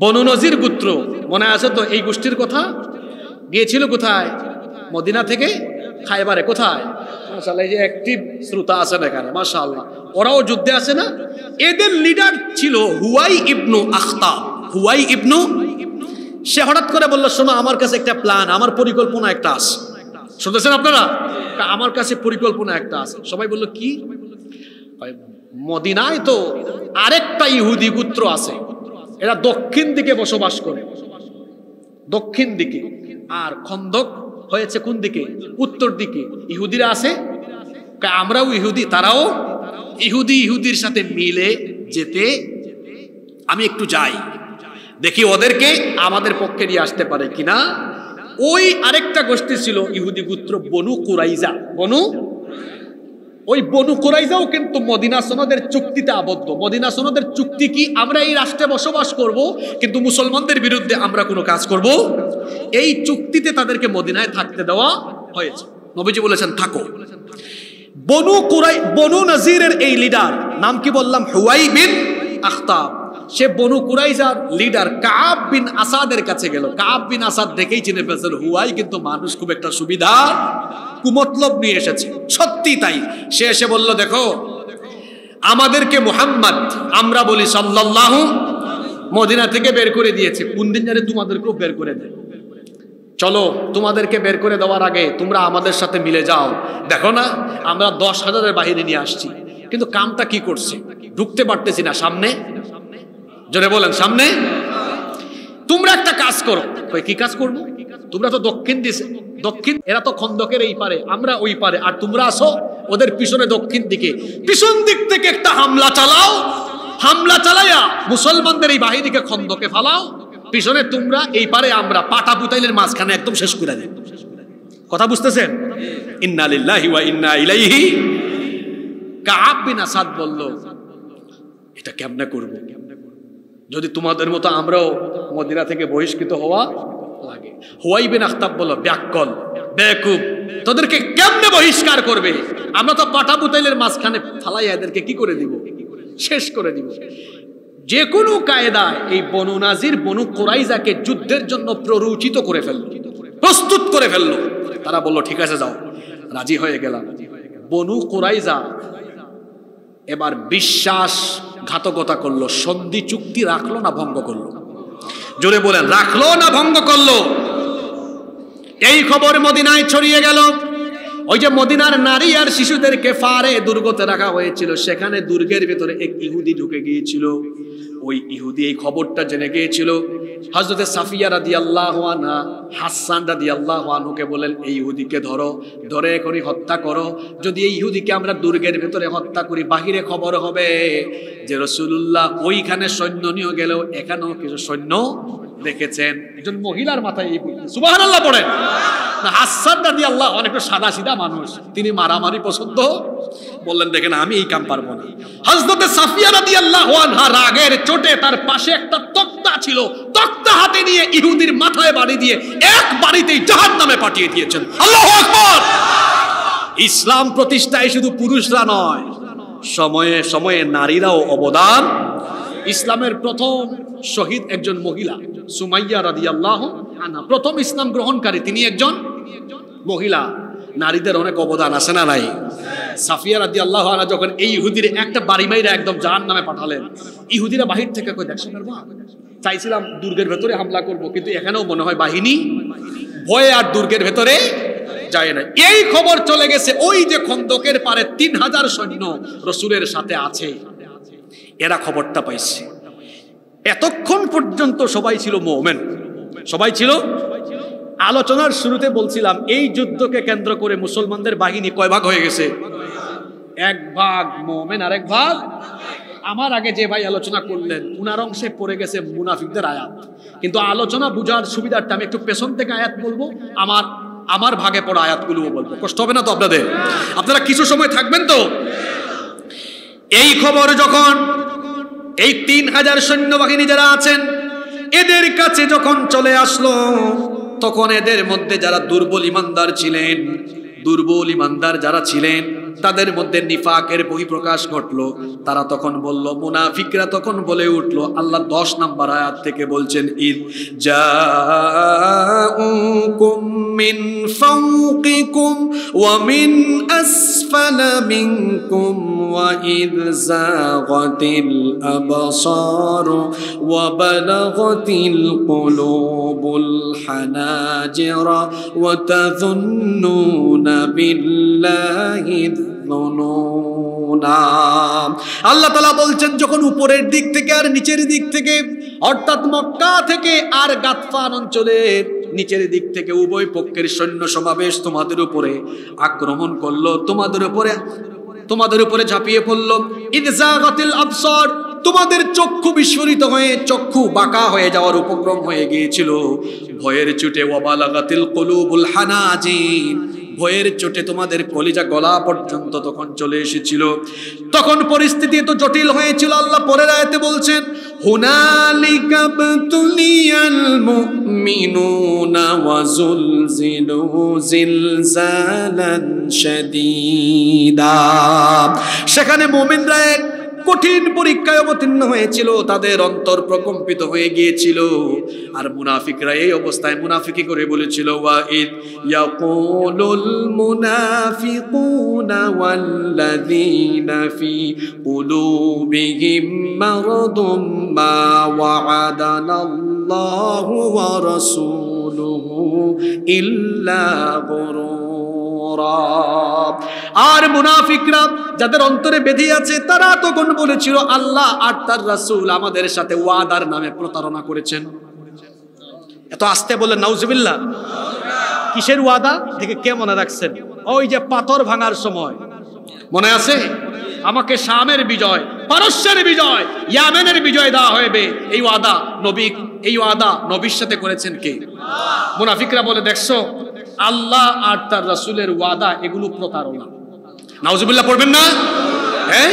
S1: বনু নজির গোত্র, মনে আছে তো এই গোষ্ঠীর কথা? গিয়েছিল কোথায়? মদিনা থেকে খায়বারে। কোথায়? মাশাআল্লাহ, এই যে অ্যাক্টিভ শ্রোতা আছেন এখানে, মাশাআল্লাহ। ওরাও যুদ্ধে আছে না? এদের লিডার ছিল হুয়াই ইবনু আখতাব। হুয়াই ইবনু সে হঠাৎ করে বলল, শোনো আমার কাছে একটা প্ল্যান, আমার পরিকল্পনা একটা আছে। শুনতেছেন আপনারা? আমার কাছে পরিকল্পনা একটা আছে। সবাই বলল কি? মদিনায় তো আরেকটা ইহুদি গোত্র আছে, এরা দক্ষিণ দিকে বসবাস করে, দক্ষিণ দিকে। আর খন্দক হয়েছে কোন দিকে? উত্তর দিকে। ইহুদিরা আছে, আমরাও ইহুদি, তারাও ইহুদি। ইহুদির সাথে মিলে যেতে আমি একটু যাই, দেখি ওদেরকে আমাদের পক্ষে নিয়ে আসতে পারে কিনা। ওই আরেকটা গোষ্ঠী ছিল ইহুদি গোত্র বনু কুরাইজা। ওই বনু কুরাইজাও কিন্তু মদিনা সনদের চুক্তিতে আবদ্ধ। মদিনা সনদের চুক্তি কি? আমরা এই রাষ্ট্রে বসবাস করব, কিন্তু মুসলমানদের বিরুদ্ধে আমরা কোনো কাজ করব। এই চুক্তিতে তাদেরকে মদিনায় থাকতে দেওয়া হয়েছে। নবীজি বলেছেন থাকো। বনু নাজিরের এই লিডার নাম কি বললাম? হুয়াই বিন আখতাব। সে বনু কুরাইজার লিডার কাব বিন আসাদের কাছে গেল। কাব বিন আসাদ দেখেই চিনে ফেলছেন হুয়াই কিন্তু মানুষ খুব একটা সুবিধা কুমতলব নিয়ে এসেছে। সত্যি তাই। সে এসে বলল, দেখো আমাদেরকে মুহাম্মদ, আমরা বলি সাল্লাল্লাহু, মদিনা থেকে বের করে দিয়েছে। কোন দিন জানে তোমাদেরকেও বের করে দেয়। চলো তোমাদেরকে বের করে দেওয়ার আগে তোমরা আমাদের সাথে মিলে যাও। দেখো না আমরা 10,000-এর বাহিনী নিয়ে আসছি, কিন্তু কামটা কি করছে? ঢুকতে পারতেছি না সামনে। জোরে বলেন সামনে। তোমরা একটা কাজ করো। কি কাজ করবো? তোমরা তো দক্ষিণ দিছে, দক্ষিণ, এরা তো খন্দকের এই পারে, আমরা ওই পারে, আর তোমরা আসো ওদের পিছনে দক্ষিণ দিকে। পিছন দিক থেকে একটা হামলা চালাও, হামলা চালাইয়া মুসলমানদের এই বাহিনীকে খন্দকে ফালাও। পিছনে তোমরা, এই পারে আমরা, পাটা পুতাইলের মাঝখানে একদম শেষ করে দিই। কথা বুঝতেছেন? ইন্না লিল্লাহি ওয়া ইন্না ইলাইহি। কাব বিন আসাদ বলল, এটা কেমনে করব? যদি তোমাদের মতো আমরাও মদিনা থেকে বহিষ্কৃত হওয়া লাগে। হুয়াই বিন আখতাব বলল, ব্যাককল, বেকুব, তোদেরকে কেমনে বহিষ্কার করবে? আমরা তো পাটা পুতাইলের মাঝখানে ফালাইয়া এদেরকে কি করে দিব? শেষ করে দিব। যে কোনো কায়দায় এই বনু নাজির বনু কুরাইজাকে যুদ্ধের জন্য প্ররোচিত করে ফেললো, প্রস্তুত করে ফেললো। তারা বলল ঠিক আছে যাও, রাজি হয়ে গেলাম। বনু কুরাইজা এবার বিশ্বাসঘাতকতা করলো, সন্ধি চুক্তি রাখলো না ভঙ্গ করলো? জোরে বলেন, রাখলো না ভঙ্গ করলো? এই খবর মদিনায় ছড়িয়ে গেল। ওই যে মদিনার নারী আর শিশুদেরকে ফারে দুর্গতে রাখা হয়েছিল, সেখানে দুর্গের ভেতরে এক ইহুদি ঢুকে গিয়েছিল। ওই ইহুদি এই খবরটা জেনে গিয়েছিল। হযরতে সাফিয়া রাদিয়াল্লাহু আনহা হাসান রাদিয়াল্লাহু আনহুকে বলেন, এই ইহুদিকে ধরো, ধরে এখনই হত্যা করো। যদি এই ইহুদিকে আমরা দুর্গের ভেতরে হত্যা করি, বাহিরে খবর হবে যে রাসূলুল্লাহ ওইখানে সৈন্য নিয়ে গেল, এখানেও কিছু সৈন্য দেখেছেন। একজন মহিলার মাথায় এই সুবহানাল্লাহ পড়েন না। হাসান রাদিয়াল্লাহু আনহু একটু সাদা সিধা মানুষ, তিনি মারামারি পছন্দ। বললেন দেখেন আমি এই কাম পারবো না। হযরতে সাফিয়া রাদিয়াল্লাহু আনহা রাগের চোটে, তার পাশে একটা তক্তা ছিল, তক্তা হাতে নিয়ে ইহুদির মাথায় বাড়ি দিয়ে এক বাড়িতেই জাহান্নামে পাঠিয়ে দিয়েছেন। আল্লাহু আকবার। ইসলাম প্রতিষ্ঠায় শুধু পুরুষরা নয়, সময়ে সময়ে নারীরাও অবদান। ইসলামের প্রথম শহীদ একজন মহিলা, সুমাইয়া রাদিয়াল্লাহু আনহা, প্রথম ইসলাম গ্রহণকারী, তিনি একজন মহিলা। নারীদের অনেক অবদান আছে না নাই? সাফিয়া রাদিয়াল্লাহু আনহা যখন এই ইহুদির একটা বাড়ি মাইরা একদম জাহান্নামে পাঠালেন, ইহুদিরা বাহির থেকে কই, দেখছেন না, চাইছিলাম দুর্গের ভেতরে হামলা করব, কিন্তু এখানেও মনে হয় বাহিনী, ভয়ে আর দুর্গের ভেতরে যায় না। এই খবর চলে গেছে ওই যে খন্দকের পারে 3000 সৈন্য রাসূলের সাথে আছে, এরা খবরটা পাইছে। এতক্ষণ পর্যন্ত সবাই ছিল মুমিন, সবাই ছিল। আলোচনার শুরুতে বলছিলাম এই যুদ্ধকে কেন্দ্র করে মুসলমানদের বাহিনী কয় ভাগ হয়ে গেছে? এক ভাগ মুমিন আর এক ভাগ। আমার আগে যে ভাই আলোচনা করলেন উনার অংশে পড়ে গেছে মুনাফিকদের আয়াত, কিন্তু আলোচনা বুঝার সুবিধার্থে আমি একটু পেছন থেকে আয়াত বলবো, আমার ভাগে পড়া আয়াতগুলো বলবো। কষ্ট হবে না তো আপনাদের? আপনারা কিছু সময় থাকবেন তো? এই খবর যখন এই 3000 সৈন্যবাহিনী যারা আছেন এদের কাছে যখন চলে আসলো, তখন এদের মধ্যে যারা দুর্বল ইমানদার ছিলেন, দুর্বল ইমানদার যারা ছিলেন তাদের মধ্যে নিফাকের বহিঃপ্রকাশ ঘটলো। তারা তখন বলল, মুনাফিকরা তখন বলে উঠলো, আল্লাহ 10 নম্বর আয়াত থেকে বলছেন, ইদ জাউকুম মিন ফাওকিকুম ওয়া মিন আসফালা মিনকুম ওয়া ইদ যাগাতিল আবসার ওয়া বালাগাতিল কুলুবুল হানাজিরা ওয়া তাযুন্নুনা বিল্লাহি যুনুনা। আল্লাহ তাআলা বলছেন, যখন উপরের দিক থেকে আর নিচের দিক থেকে, অর্থাৎ মক্কা থেকে আর গাতফান অঞ্চলের নিচের দিক থেকে উভয় পক্ষের সৈন্য সমাবেশ তোমাদের উপরে আক্রমণ করলো, তোমাদের উপরে ঝাঁপিয়ে পড়লো। ইদ যাগাতিল আবসার, তোমাদের চক্ষু বিস্ফোরিত হয়ে চক্ষু বাঁকা হয়ে যাওয়ার উপক্রম হয়ে গিয়েছিল ভয়ের চোটে। ওয়া বালাগাতিল কুলুবুল হানাজির, ভয়ের চোটে তোমাদের কলিজা গলা পর্যন্ত তখন চলে এসেছিল। তখন পরিস্থিতি এত জটিল হয়েছিল, আল্লাহ পরের আয়াতে বলছেন, হুনালিকা বুতুলিয়াল মুমিনুনা ওয়া যুলজিলু জিলজালান শাদীদা। সেখানে মুমিনরা এক কঠিন পরীক্ষায় অবতীর্ণ হয়েছিল, তাদের অন্তর প্রকম্পিত হয়ে গিয়েছিল। আর মুনাফিকরা এই অবস্থায় মুনাফিকি করে বলেছিল, ওয়াইদ ইয়াকুলুল মুনাফিকুনা ওয়াল্লাযীনা ফি কুলুবিহিম মারাদুম মা ওয়া'আদানাল্লাহু ওয়া রাসূলুহু ইল্লা গুরুরা। আর মুনাফিকরা যাদের অন্তরে বেঁধে আছে, তারা তখন বলেছিল, আল্লাহ আর তার রাসূল আমাদের সাথে ওয়াদার নামে প্রতারণা করেছেন। এত আস্তে বলে নাউজুবিল্লাহ। কিসের ওয়াদা থেকে কে মনে রাখছেন? ওই যে পাথর ভাঙার সময় মনে আছে, আমাকে শামের বিজয়, পারস্যের বিজয়, ইয়ামেনের বিজয় দেওয়া হবে, এই ওয়াদা নবীর সাথে করেছেন কে? মুনাফিকরা বলে, দেখছো আল্লাহ আর তার রাসূলের ওয়াদা এগুলো প্রতারণা। নাউজুবিল্লাহ পড়বেন না? হ্যাঁ,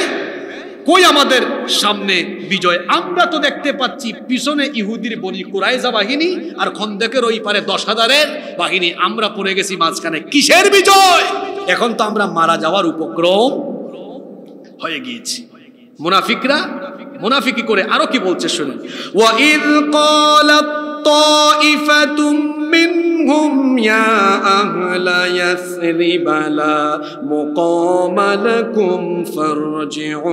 S1: কই আমাদের সামনে বিজয়? আমরা তো দেখতে পাচ্ছি পিছনে ইহুদির বনি কুরাইজা বাহিনী আর খন্দকের ওই পারে 10,000-এর বাহিনী, আমরা পড়ে গেছি মাঝখানে। কিসের বিজয়? এখন তো আমরা মারা যাওয়ার উপক্রম হয়ে গিয়েছি। মুনাফিকরা মুনাফিকি করে আরো কি বলছে শুনুন, ওয়া ইয ক্বালাত তাইফাতুম মিনহুম ইয়া আহলা ইয়াসরিব লা মুকামা লাকুম ফারজিউ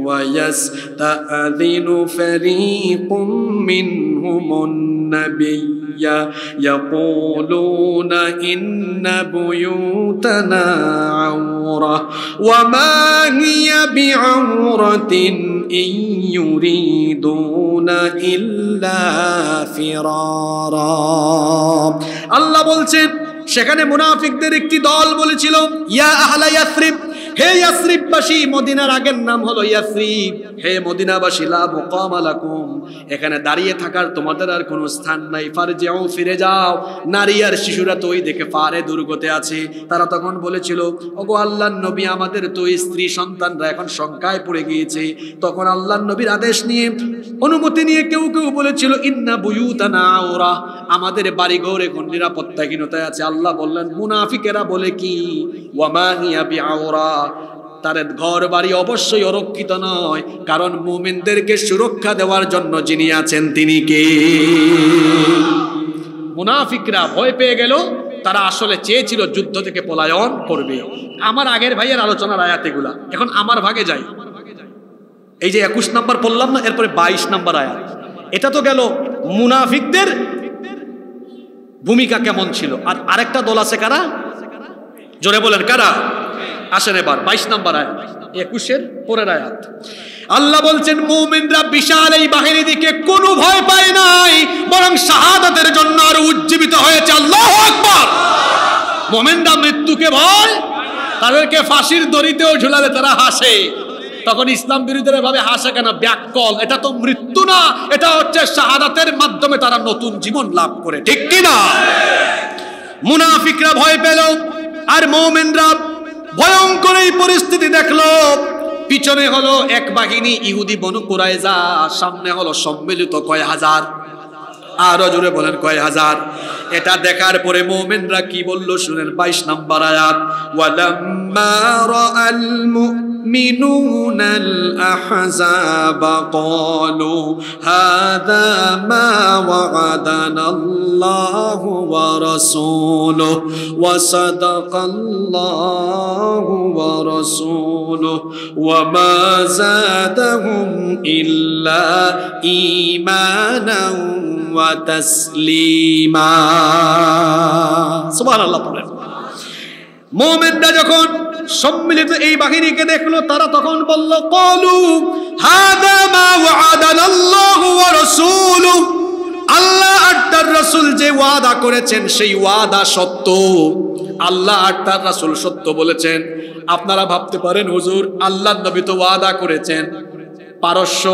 S1: ওয়া ইয়াস্তাযিনু ফারীকুম মিনহুমুন নাবিয়্যা ইয়াকুলুনা ইন্না বুয়ুতানা আওরা ওয়া মা হিয়া বিআওরাতিন ইন ইউরিদুনা ইল্লা ফিরারা। আল্লাহ বলছেন, সেখানে মুনাফিকদের একটি দল বলেছিল, ইয়া আহলা ইয়াসরিব, হে ইয়াসরিববাসী, মদিনার আগের নাম হলো ইয়াসরিব, হে মদিনাবাসী, লা মুকামা লাকুম, এখানে দাঁড়িয়ে থাকার তোমাদের আর কোনো স্থান নাই, ফারজিউ, ফিরে যাও। নারী আর শিশুরা তো ওই দেখে পারে দুর্গতে আছে। তারা তখন বলেছিল, ওগো আল্লাহর নবী, আমাদের তো স্ত্রী সন্তানরা এখন শঙ্কায় পড়ে গিয়েছে। তখন আল্লাহর নবীর আদেশ নিয়ে, অনুমতি নিয়ে কেউ কেউ বলেছিল, ইন্না বুয়ুতানা আওরা, আমাদের বাড়িঘর এখন নিরাপত্তাহীনতায় আছে। আল্লাহ বললেন, মুনাফিকেরা বলে কি, ওয়া মা হিয়া বিআওরা, তার ঘর বাড়ি অবশ্যই অরক্ষিত নয়, কারণ মুমিনদেরকে সুরক্ষা দেওয়ার জন্য যিনি আছেন তিনি কে? মুনাফিকরা ভয় পেয়ে গেল, তারা আসলে চেয়েছিল যুদ্ধ থেকে পলায়ন করবে। আমার আগের ভাইয়ের আলোচনার আয়াত এগুলা, এখন আমার ভাগে যাই। এই যে 21 নম্বর পড়লাম না, এরপরে 22 নম্বর আয়াত। এটা তো গেল মুনাফিকদের ভূমিকা কেমন ছিল। আর আরেকটা দল আছে, কারা? জোরে বলেন কারা? আসেন এবার 22 নম্বর আয়াত, 21-এর পরের আয়াত। আল্লাহ বলছেন, মুমিনরা বিশাল এই বাহিনী দিকে কোনো ভয় পায় নাই, বরং শাহাদাতের জন্য আরো উজ্জীবিত হয়েছে। আল্লাহু আকবার। মুমিনরা মৃত্যুকে ভয়, তাদেরকে ফাঁসির দড়িতেও ঝুলালে তারা হাসে। তখন ইসলাম বিরোধীরা ভাবে, হাসে কেন? ব্যাককল, এটা তো মৃত্যু না, এটা হচ্ছে শাহাদাতের মাধ্যমে তারা নতুন জীবন লাভ করে, ঠিক কি না? মুনাফিকরা ভয় পেল, আর মুমিনরা ভয়ঙ্কর এই পরিস্থিতি দেখলো। পিছনে হলো এক বাহিনী ইহুদি বনু কুরাইজা, সামনে হলো সম্মিলিত কয় হাজার আরো জোরে বলেন কয় হাজার? এটা দেখার পরে মুমিনরা কি বলল শুনেন, 22 নম্বর আয়াত, ওয়ালাম্মা রাআল মুমিনুনাল আহজাবা ক্বালু হাযা মা ওয়া'আদানাল্লাহু ওয়া রাসূলুহু ওয়া সাদাকাল্লাহু ওয়া রাসূলুহু ওয়া মা যাদাহুম ইল্লা ঈমানান ওয়া তাসলিমা। সুবহানাল্লাহ পড়েন। মুমিনরা যখন সম্মিলিত এই বাহিনীকে দেখলো, তারা তখন বলল, ক্বালু হাযা মা ওয়া'আদানাল্লাহু ওয়া রাসূলুহু, আল্লাহ আর তার রাসূল যে ওয়াদা করেছেন সেই ওয়াদা সত্য, আল্লাহ আর তার রাসূল সত্য বলেছেন। আপনারা ভাবতে পারেন হুজুর, আল্লাহর নবী তো ওয়াদা করেছেন পারস্য,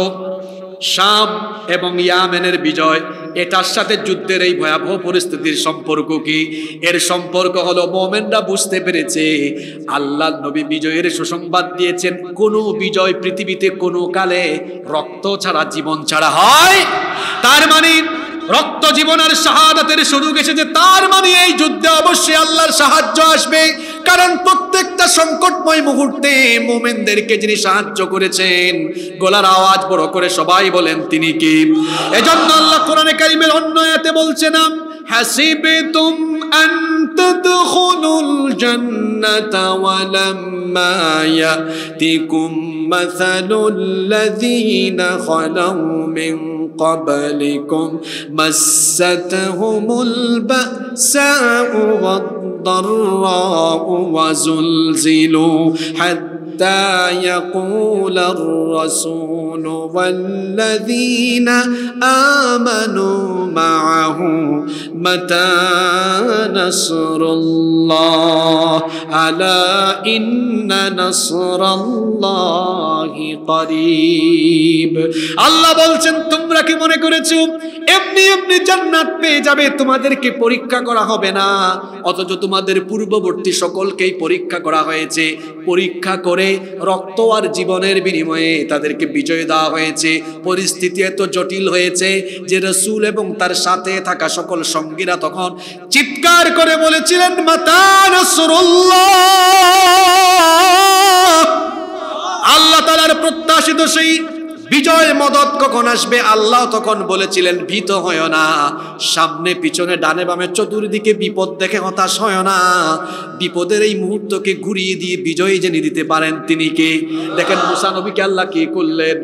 S1: শাম এবং ইয়ামেনের বিজয়, এটার সাথে যুদ্ধের এই ভয়াবহ পরিস্থিতির সম্পর্ক কি? এর সম্পর্ক হলো মুমিনরা বুঝতে পেরেছে আল্লাহর নবী বিজয়ের সুসংবাদ দিয়েছেন। কোনো বিজয় পৃথিবীতে কোনো কালে রক্ত ছাড়া, জীবন ছাড়া হয়। তার মানে রক্ত, জীবন আর শাহাদাতের সুযোগ এসেছে, তার মানে এই যুদ্ধে অবশ্যই আল্লাহর সাহায্য আসবে। কারণ প্রত্যেকটা সংকটময় মুহূর্তে মুমিনদেরকে যিনি সাহায্য করেছেন, গলার আওয়াজ বড় করে সবাই বলেন তিনি কি? এজন্য আল্লাহ কোরআনে কারীমের অন্য আয়াতে বলছেন, হাসিবতুম আন তাদখুলুল জান্নাতা ওয়া লাম্মা ইয়াতিকুম মাসালুল লাযীনা খালাউ মিন قبلكم مستهم البأساء والضراء وزلزلوا حتى يقول الرسول والذين آمنوا معه متى نصر الله ألا إن نصر الله قريب। আল্লাহ বলছেন, তোমরা কি মনে করেছো এমনি এমনি জান্নাত পেয়ে যাবে, তোমাদেরকে পরীক্ষা করা হবে না? অথচ তোমাদের পূর্ববর্তী সকলকেই পরীক্ষা করা হয়েছে। পরীক্ষা করে রক্ত আর জীবনের বিনিময়ে তাদেরকে বিজয় দেওয়া হয়েছে। পরিস্থিতি এত জটিল হয়েছে যে রাসূল এবং তার সাথে থাকা সকল সঙ্গীরা তখন চিৎকার করে বলেছিলেন, মাতা নাসরুল্লাহ, আল্লাহ তাআলার প্রত্যাশিত সেই বিজয় মদত কখন আসবে? আল্লাহ তখন বলেছিলেন, ভীত হয় না, সামনে পিছনে ডানে বামে চতুর্দিকে বিপদ দেখে হতাশ হয় না। বিপদের এই মুহূর্তকে ঘুরিয়ে দিয়ে বিজয় জেনে দিতে পারেন তিনি কে? দেখেন মুসা নবীকে আল্লাহ কি করলেন।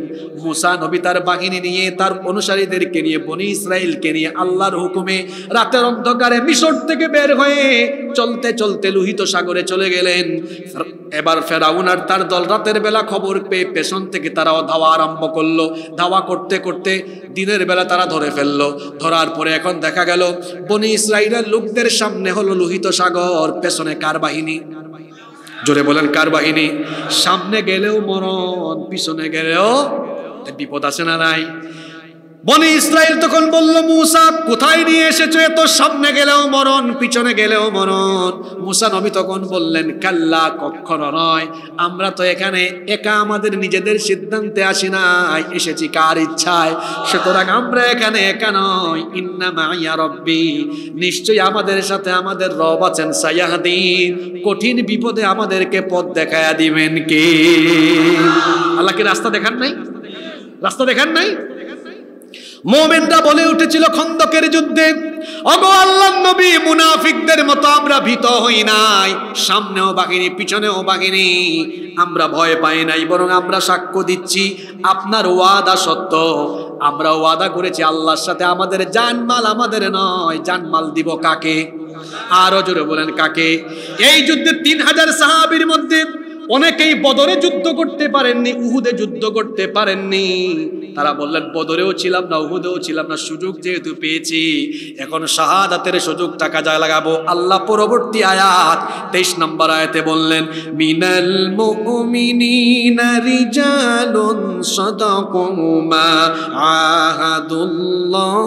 S1: মুসা নবী তার বাহিনী নিয়ে, তার অনুসারীদেরকে নিয়ে, বনি ইসরাইলকে নিয়ে আল্লাহর হুকুমে রাতের অন্ধকারে মিশর থেকে বের হয়ে চলতে চলতে লোহিত সাগরে চলে গেলেন। এবার ফেরাউন আর তার দল রাতের বেলা খবর পেয়ে পেছন থেকে তারাও ধাওয়া আরম্ভ করলো। ধাওয়া করতে করতে দিনের বেলা তারা ধরে ফেললো। ধরার পরে এখন দেখা গেল বনি ইসরাইলের লোকদের সামনে হলো লোহিত সাগর, পেছনে কার বাহিনী? জোরে বলেন কার বাহিনী? সামনে গেলেও মরণ, পিছনে গেলেও বিপদ আছে না নাই? বনি ইসরাইল তখন বলল, মুসা কোথায় নিয়ে এসেছো? এত সামনে গেলেও মরণ, পিছনে গেলেও মরণ। মুসা নবী তখন বললেন, কাল্লা, কখনো নয়, আমরা তো এখানে একা আমাদের নিজেদের সিদ্ধান্তে আসি নাই, এসেছি কার ইচ্ছায়। সুতরাং আমরা এখানে একা নয়, ইন্না মাইয়া রব্বি, নিশ্চয়ই আমাদের সাথে আমাদের রব আছেন, সায়াহদিন, কঠিন বিপদে আমাদেরকে পথ দেখায়া দিবেন কে? আল্লাহকে রাস্তা দেখান নাই? রাস্তা দেখান নাই? মুমিনরা বলে উঠেছিল খন্দকের যুদ্ধে, ওগো আল্লাহর নবী, মুনাফিকদের মতো আমরা ভীত হই নাই, সামনেও বাহিনী পিছনেও বাহিনী, আমরা ভয় পাই নাই, বরং আমরা সাক্ষ্য দিচ্ছি আপনার ওয়াদা সত্য। আমরা ওয়াদা করেছি আল্লাহর সাথে, আমাদের জানমাল আমাদের নয়, জানমাল দিব কাকে? আরো জোরে বলেন কাকে? এই যুদ্ধে 3000 সাহাবীর মধ্যে অনেকেই বদরে যুদ্ধ করতে পারেননি, উহুদে যুদ্ধ করতে পারেননি। তারা বললেন, বদরেও ছিলাম না, উহুদেও ছিলাম না, সুযোগ যেহেতু পেয়েছি এখন শাহাদাতের সুযোগটা কাজে লাগাবো। আল্লাহ পরবর্তী আয়াত 23 নম্বর আয়াতে বললেন, মিনাল মুমিনিনা রিজালুন সাদাকু মা আহাদুল্লাহ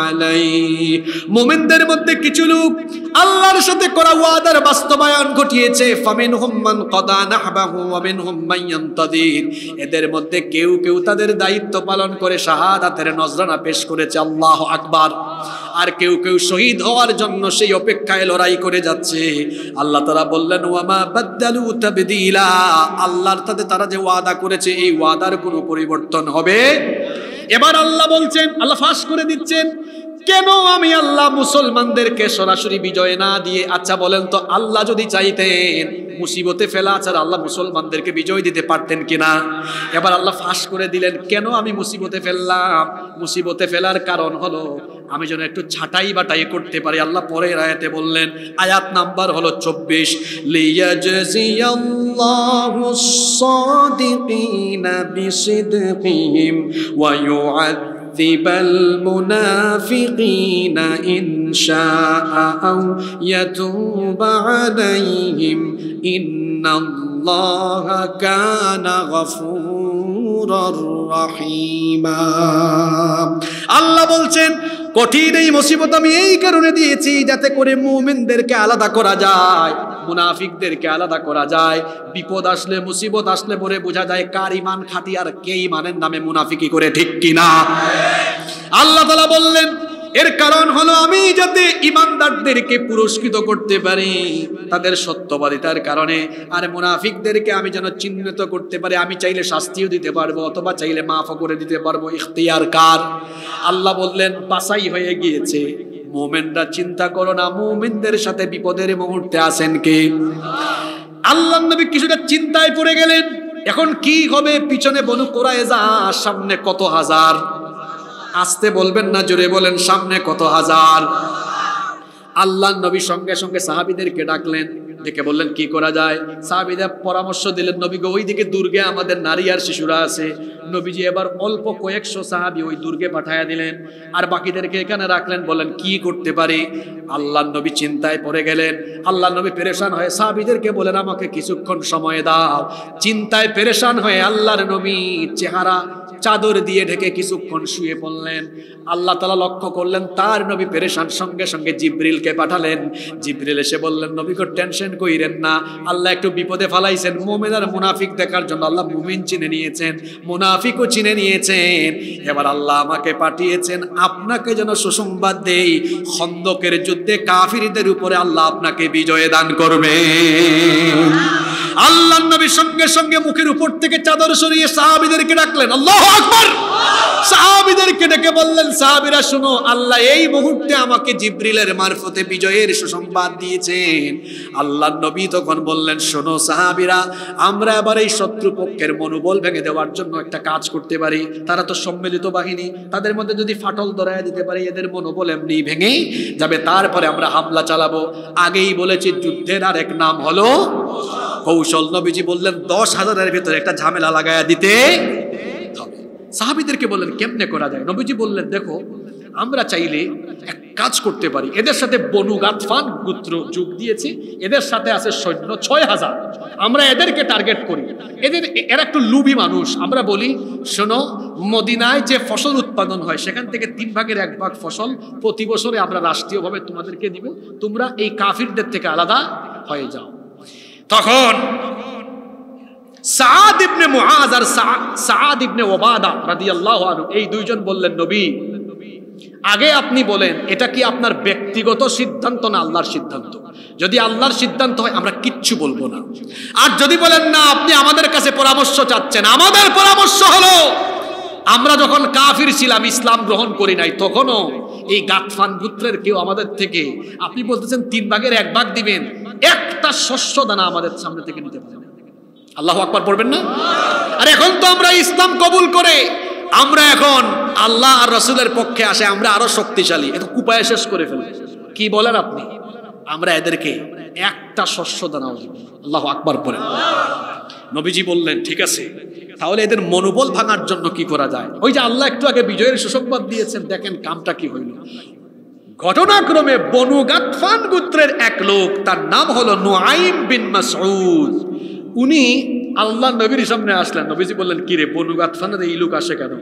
S1: আলাইহি, মুমিনদের মধ্যে কিছু লোক আল্লাহর সাথে করা ওয়াদার বাস্তবায়ন ঘটিয়েছে। ফামিনহুম মান কাদা নাহবাহু ওয়া মিনহুম মান ইয়ানতাদির। এদের মধ্যে কেউ কেউ তাদের দায়িত্ব পালন করে শাহাদাতের নজরানা পেশ করেছে, আল্লাহু আকবার। আর কেউ কেউ শহীদ হওয়ার জন্য সেই অপেক্ষায় লড়াই করে যাচ্ছে। আল্লাহ তাআলা বললেন ওয়া মা বাদদালু তাবদীলা, আল্লাহর সাথে তারা যে ওয়াদা করেছে এই ওয়াদার কোনো পরিবর্তন হবে। এবার আল্লাহ বলছেন, আল্লাহ ফাঁস করে দিচ্ছেন, কেন আমি আল্লাহ মুসলমানদেরকে সরাসরি বিজয় না দিয়ে, আচ্ছা বলেন তো আল্লাহ যদি চাইতেন মুসিবতে ফেলা ছাড়া আল্লাহ মুসলমানদেরকে বিজয় দিতে পারতেন কিনা? এবার আল্লাহ ফাঁস করে দিলেন, কেন আমি মুসিবতে ফেললাম? মুসিবতে ফেলার কারণ হলো আমি যেন একটু ছাটাই বাটাই করতে পারি। আল্লাহ পরের আয়াতে বললেন, আয়াত নাম্বার হলো 24, লিয়াজজিয়াল্লাহুস সাদিকিনা বিসিদকিহিম ওয়া ইউআযযিবাল মুনাফিকিনা ইন শাআ আও ইয়াতুবা আলাইহিম ইন্নাল্লাহা কানা গফুরার রহিমা। আল্লাহ বলছেন, কঠিন এই মুসিবত আমি এই কারণে দিয়েছি যাতে করে মুমিনদেরকে আলাদা করা যায়, মুনাফিকদেরকে আলাদা করা যায়। বিপদ আসলে মুসিবত আসলে পরে বোঝা যায় কার ঈমান খাঁটি আর কে ঈমানের নামে মুনাফিকি করে, ঠিক কিনা? আল্লাহ তাআলা বললেন এর কারণ হলো আমি যাতে ঈমানদারদেরকে পুরস্কৃত করতে পারি তাদের সত্যবাদিতার কারণে, আর মুনাফিকদেরকে আমি যেন চিহ্নিত করতে পারি। আমি চাইলে শাস্তিও দিতে পারবো অথবা চাইলে মাফও করে দিতে পারবো, ইখতিয়ার কার? আল্লাহ বললেন বাছাই হয়ে গিয়েছে। মুমিনরা চিন্তা করো না, মুমিনদের সাথে বিপদের মুহূর্তে আছেন কে? আল্লাহর নবী কিছুটা চিন্তায় পড়ে গেলেন, এখন কি হবে? পিছনে বনু কুরাইজা, সামনে কত হাজার। আসতে বলবেন না, জোরে বলেন, সামনে কত হাজার। আল্লাহর নবী সঙ্গে সঙ্গে সাহাবীদেরকে ডাকলেন, ডেকে বললেন কি করা যায়। সাহাবীরা পরামর্শ দিলেন, নবী গো ওইদিকে দুর্গে আমাদের নারী আর শিশুরা আছে। নবীজি এবার অল্প কয়েকশো সাহাবী ওই দুর্গে পাঠায়া দিলেন, আর বাকিদেরকে এখানে রাখলেন। বলেন কি করতে পারি? আল্লাহর নবী চিন্তায় পড়ে গেলেন। আল্লাহর নবী পেরেশান হয়ে সাহাবীদেরকে বলেন আমাকে কিছুক্ষণ সময় দাও। চিন্তায় পেরেশান হয়ে আল্লাহর নবী চেহারা চাদর দিয়ে ঢেকে কিছুক্ষণ শুয়ে পড়লেন। আল্লাহ তাআলা লক্ষ্য করলেন তার নবী পেরেশান, সঙ্গে সঙ্গে জিবরিলকে পাঠালেন। জিবরিল এসে বললেন নবী গো টেনশন কইরেন না, আল্লাহ একটু বিপদে ফালাইছেন। মুমিন আর মুনাফিক দেখার জন্য আল্লাহ মুমিন চিনে নিয়েছেন, মুনাফিকও চিনে নিয়েছেন। এবার আল্লাহ আমাকে পাঠিয়েছেন আপনাকে যেন সুসংবাদ দেই, খন্দকের যুদ্ধে কাফিরদের উপরে আল্লাহ আপনাকে বিজয় দান করবে। আল্লাহর নবী সঙ্গে সঙ্গে মুখের উপর থেকে চাদর সরিয়ে সাহাবীদেরকে ডাকলেন, আল্লাহু আকবার। সাহাবীদেরকে ডেকে বললেন সাহাবীরা শুনো, আল্লাহ এই মুহূর্তে আমাকে জিবরিলের মারফতে বিজয়ের সুসংবাদ দিয়েছেন। আল্লাহর নবী তখন বললেন শোনো সাহাবীরা, আমরা এবার এই শত্রুপক্ষের মনোবল ভেঙে দেওয়ার জন্য একটা কাজ করতে পারি। তারা তো সম্মিলিত বাহিনী, তাদের মধ্যে যদি ফাটল ধরায় দিতে পারি এদের মনোবল এমনি ভেঙে যাবে, তারপরে আমরা হামলা চালাবো। আগেই বলেছি যুদ্ধের আর এক নাম হলো কৌশল। নবীজি বললেন 10,000-এর ভিতরে একটা ঝামেলা লাগায়া দিতে হবে। সাহাবীদেরকে বললেন কেমনে করা যায়? নবীজি বললেন দেখো আমরা চাইলে এক কাজ করতে পারি, এদের সাথে বনু গাতফান গোত্র যোগ দিয়েছে, এদের সাথে আছে সৈন্য 6,000। আমরা এদেরকে টার্গেট করি। এরা একটু লুবি মানুষ। আমরা বলি শোনো, মদিনায় যে ফসল উৎপাদন হয় সেখান থেকে 3 ভাগের 1 ভাগ ফসল প্রতি বছরে আমরা রাষ্ট্রীয়ভাবে তোমাদেরকে দিব, তোমরা এই কাফিরদের থেকে আলাদা হয়ে যাও। তখন সাআদ ইবনে মুআজ আর সাআদ ইবনে ওবাদা রাদিয়াল্লাহু আনহু এই দুইজন বললেন নবী আগে আপনি বলেন এটা কি আপনার ব্যক্তিগত সিদ্ধান্ত না আল্লাহর সিদ্ধান্ত? যদি আল্লাহর সিদ্ধান্ত হয় আমরা কিচ্ছু বলবো না, আর যদি বলেন না আপনি আমাদের কাছে পরামর্শ চাচ্ছেন, আমাদের পরামর্শ হলো আমরা যখন কাফির ছিলাম ইসলাম গ্রহণ করি নাই, তখনও এই গাতফান গোত্রের কেউ আমাদের থেকে, আপনি বলতেছেন 3 ভাগের 1 ভাগ দিবেন, একটা শস্য দানা আমাদের সামনে থেকে নিতে পারবেন। আল্লাহু আকবার পড়বেন না? আর এখন তো আমরা ইসলাম কবুল করে আমরা এখন আল্লাহ আর রাসূলের পক্ষে আসে, আমরা আরো শক্তিশালী, এত কুপায় শেষ করে ফেলি। কি বলেন আপনি? আমরা এদেরকে একটা শস্য দানাও দিব। আল্লাহু আকবার পড়েন। নবীজি বললেন ঠিক আছে, তাহলে এদের মনোবল ভাঙার জন্য কি করা যায়? ওই যে আল্লাহ একটু আগে বিজয়ের সুসংবাদ দিয়েছেন, দেখেন কামটা কি হইল। ঘটনাক্রমে বনু গাতফান গোত্রের এক লোক, তার নাম হলো নুআইম বিন মাসউদ, উনি আল্লাহ নবীর সামনে আসলেন। নবীজি বললেন, কি রে বনু গাতফানের এই লোক আসে কেন?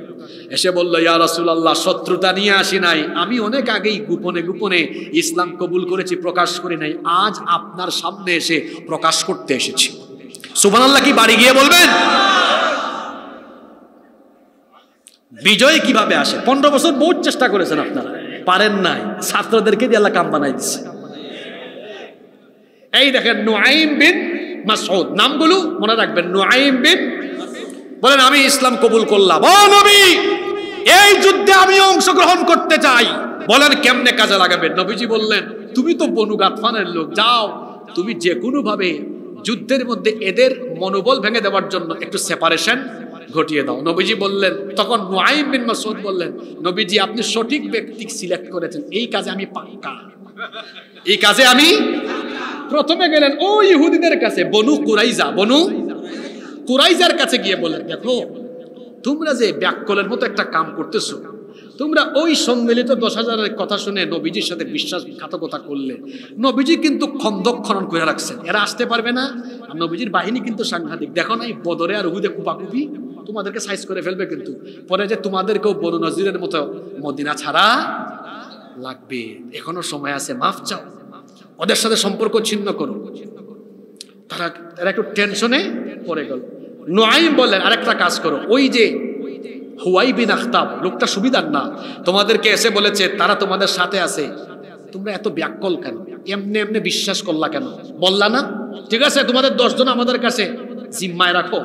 S1: এসে বলল, ইয়া রাসূলুল্লাহ, শত্রুতা নিয়ে আসি নাই, আমি অনেক আগেই গোপনে গোপনে ইসলাম কবুল করেছি, প্রকাশ করি নাই, আজ আপনার সামনে এসে প্রকাশ করতে এসেছি। সুবহানাল্লাহ কি বাড়ি গিয়ে বলবেন? বিজয় কিভাবে আসে? 15 বছর বহুত চেষ্টা করেছেন আপনারা, পারেন নাই, ছাত্রদেরকে দিয়ে আল্লাহ কাম বানাই দিচ্ছে। এই দেখেন নুআইম বিন মাসউদ, নামগুলো মনে রাখবেন। নুআইম বিন বলেন, আমি ইসলাম কবুল করলাম। ও নবী, এই যুদ্ধে আমি অংশগ্রহণ করতে চাই। বলেন কেমনে কাজে লাগাবেন? নবীজি বললেন, তুমি তো বনু গাতফানের লোক, যাও তুমি যে কোনো ভাবে যুদ্ধের মধ্যে এদের মনোবল ভেঙে দেওয়ার জন্য একটু সেপারেশন ঘটিয়ে দাও। নবীজি বললেন, তখন নুআইম বিন মাসউদ বললেন, নবীজি আপনি সঠিক ব্যক্তি সিলেক্ট করেছেন, এই কাজে আমি পাক্কা, এই কাজে আমি। প্রথমে গেলেন ও ইহুদিদের কাছে, বনু কুরাইজার কাছে গিয়ে বলেন, দেখো তোমরা যে ব্যাককলের মতো একটা কাম করতেছো, তোমরা ওই সম্মিলিত 10,000-এর কথা শুনে নবীজির সাথে বিশ্বাসঘাতকতা করলে। নবীজি কিন্তু খন্দক খনন করে রাখছেন, এরা আসতে পারবে না। আর নবীজির বাহিনী কিন্তু সাংঘাতিক, দেখো না এই বদরে আর উহুদে কুপাকুপি, তোমাদেরকে সাইজ করে ফেলবে কিন্তু। পরে যে তোমাদেরকেও বনু নজিরের মতো মদিনা ছাড়া লাগবে, এখনো সময় আছে, মাফ চাও, ওদের সাথে সম্পর্ক ছিন্ন করো। তারা একটু টেনশনে পড়ে গেল। নুআইম বললেন, আরেকটা কাজ করো, ওই যে হুয়াই বিন আখতাব লোকটা সুবিধার না, তোমাদেরকে এসে বলেছে তারা তোমাদের সাথে আছে, তোমরা এত ব্যাককল কেন, এমনি এমনি বিশ্বাস করলা কেন? বললা না, ঠিক আছে তোমাদের 10 জন আমাদের কাছে জিম্মায় রাখো,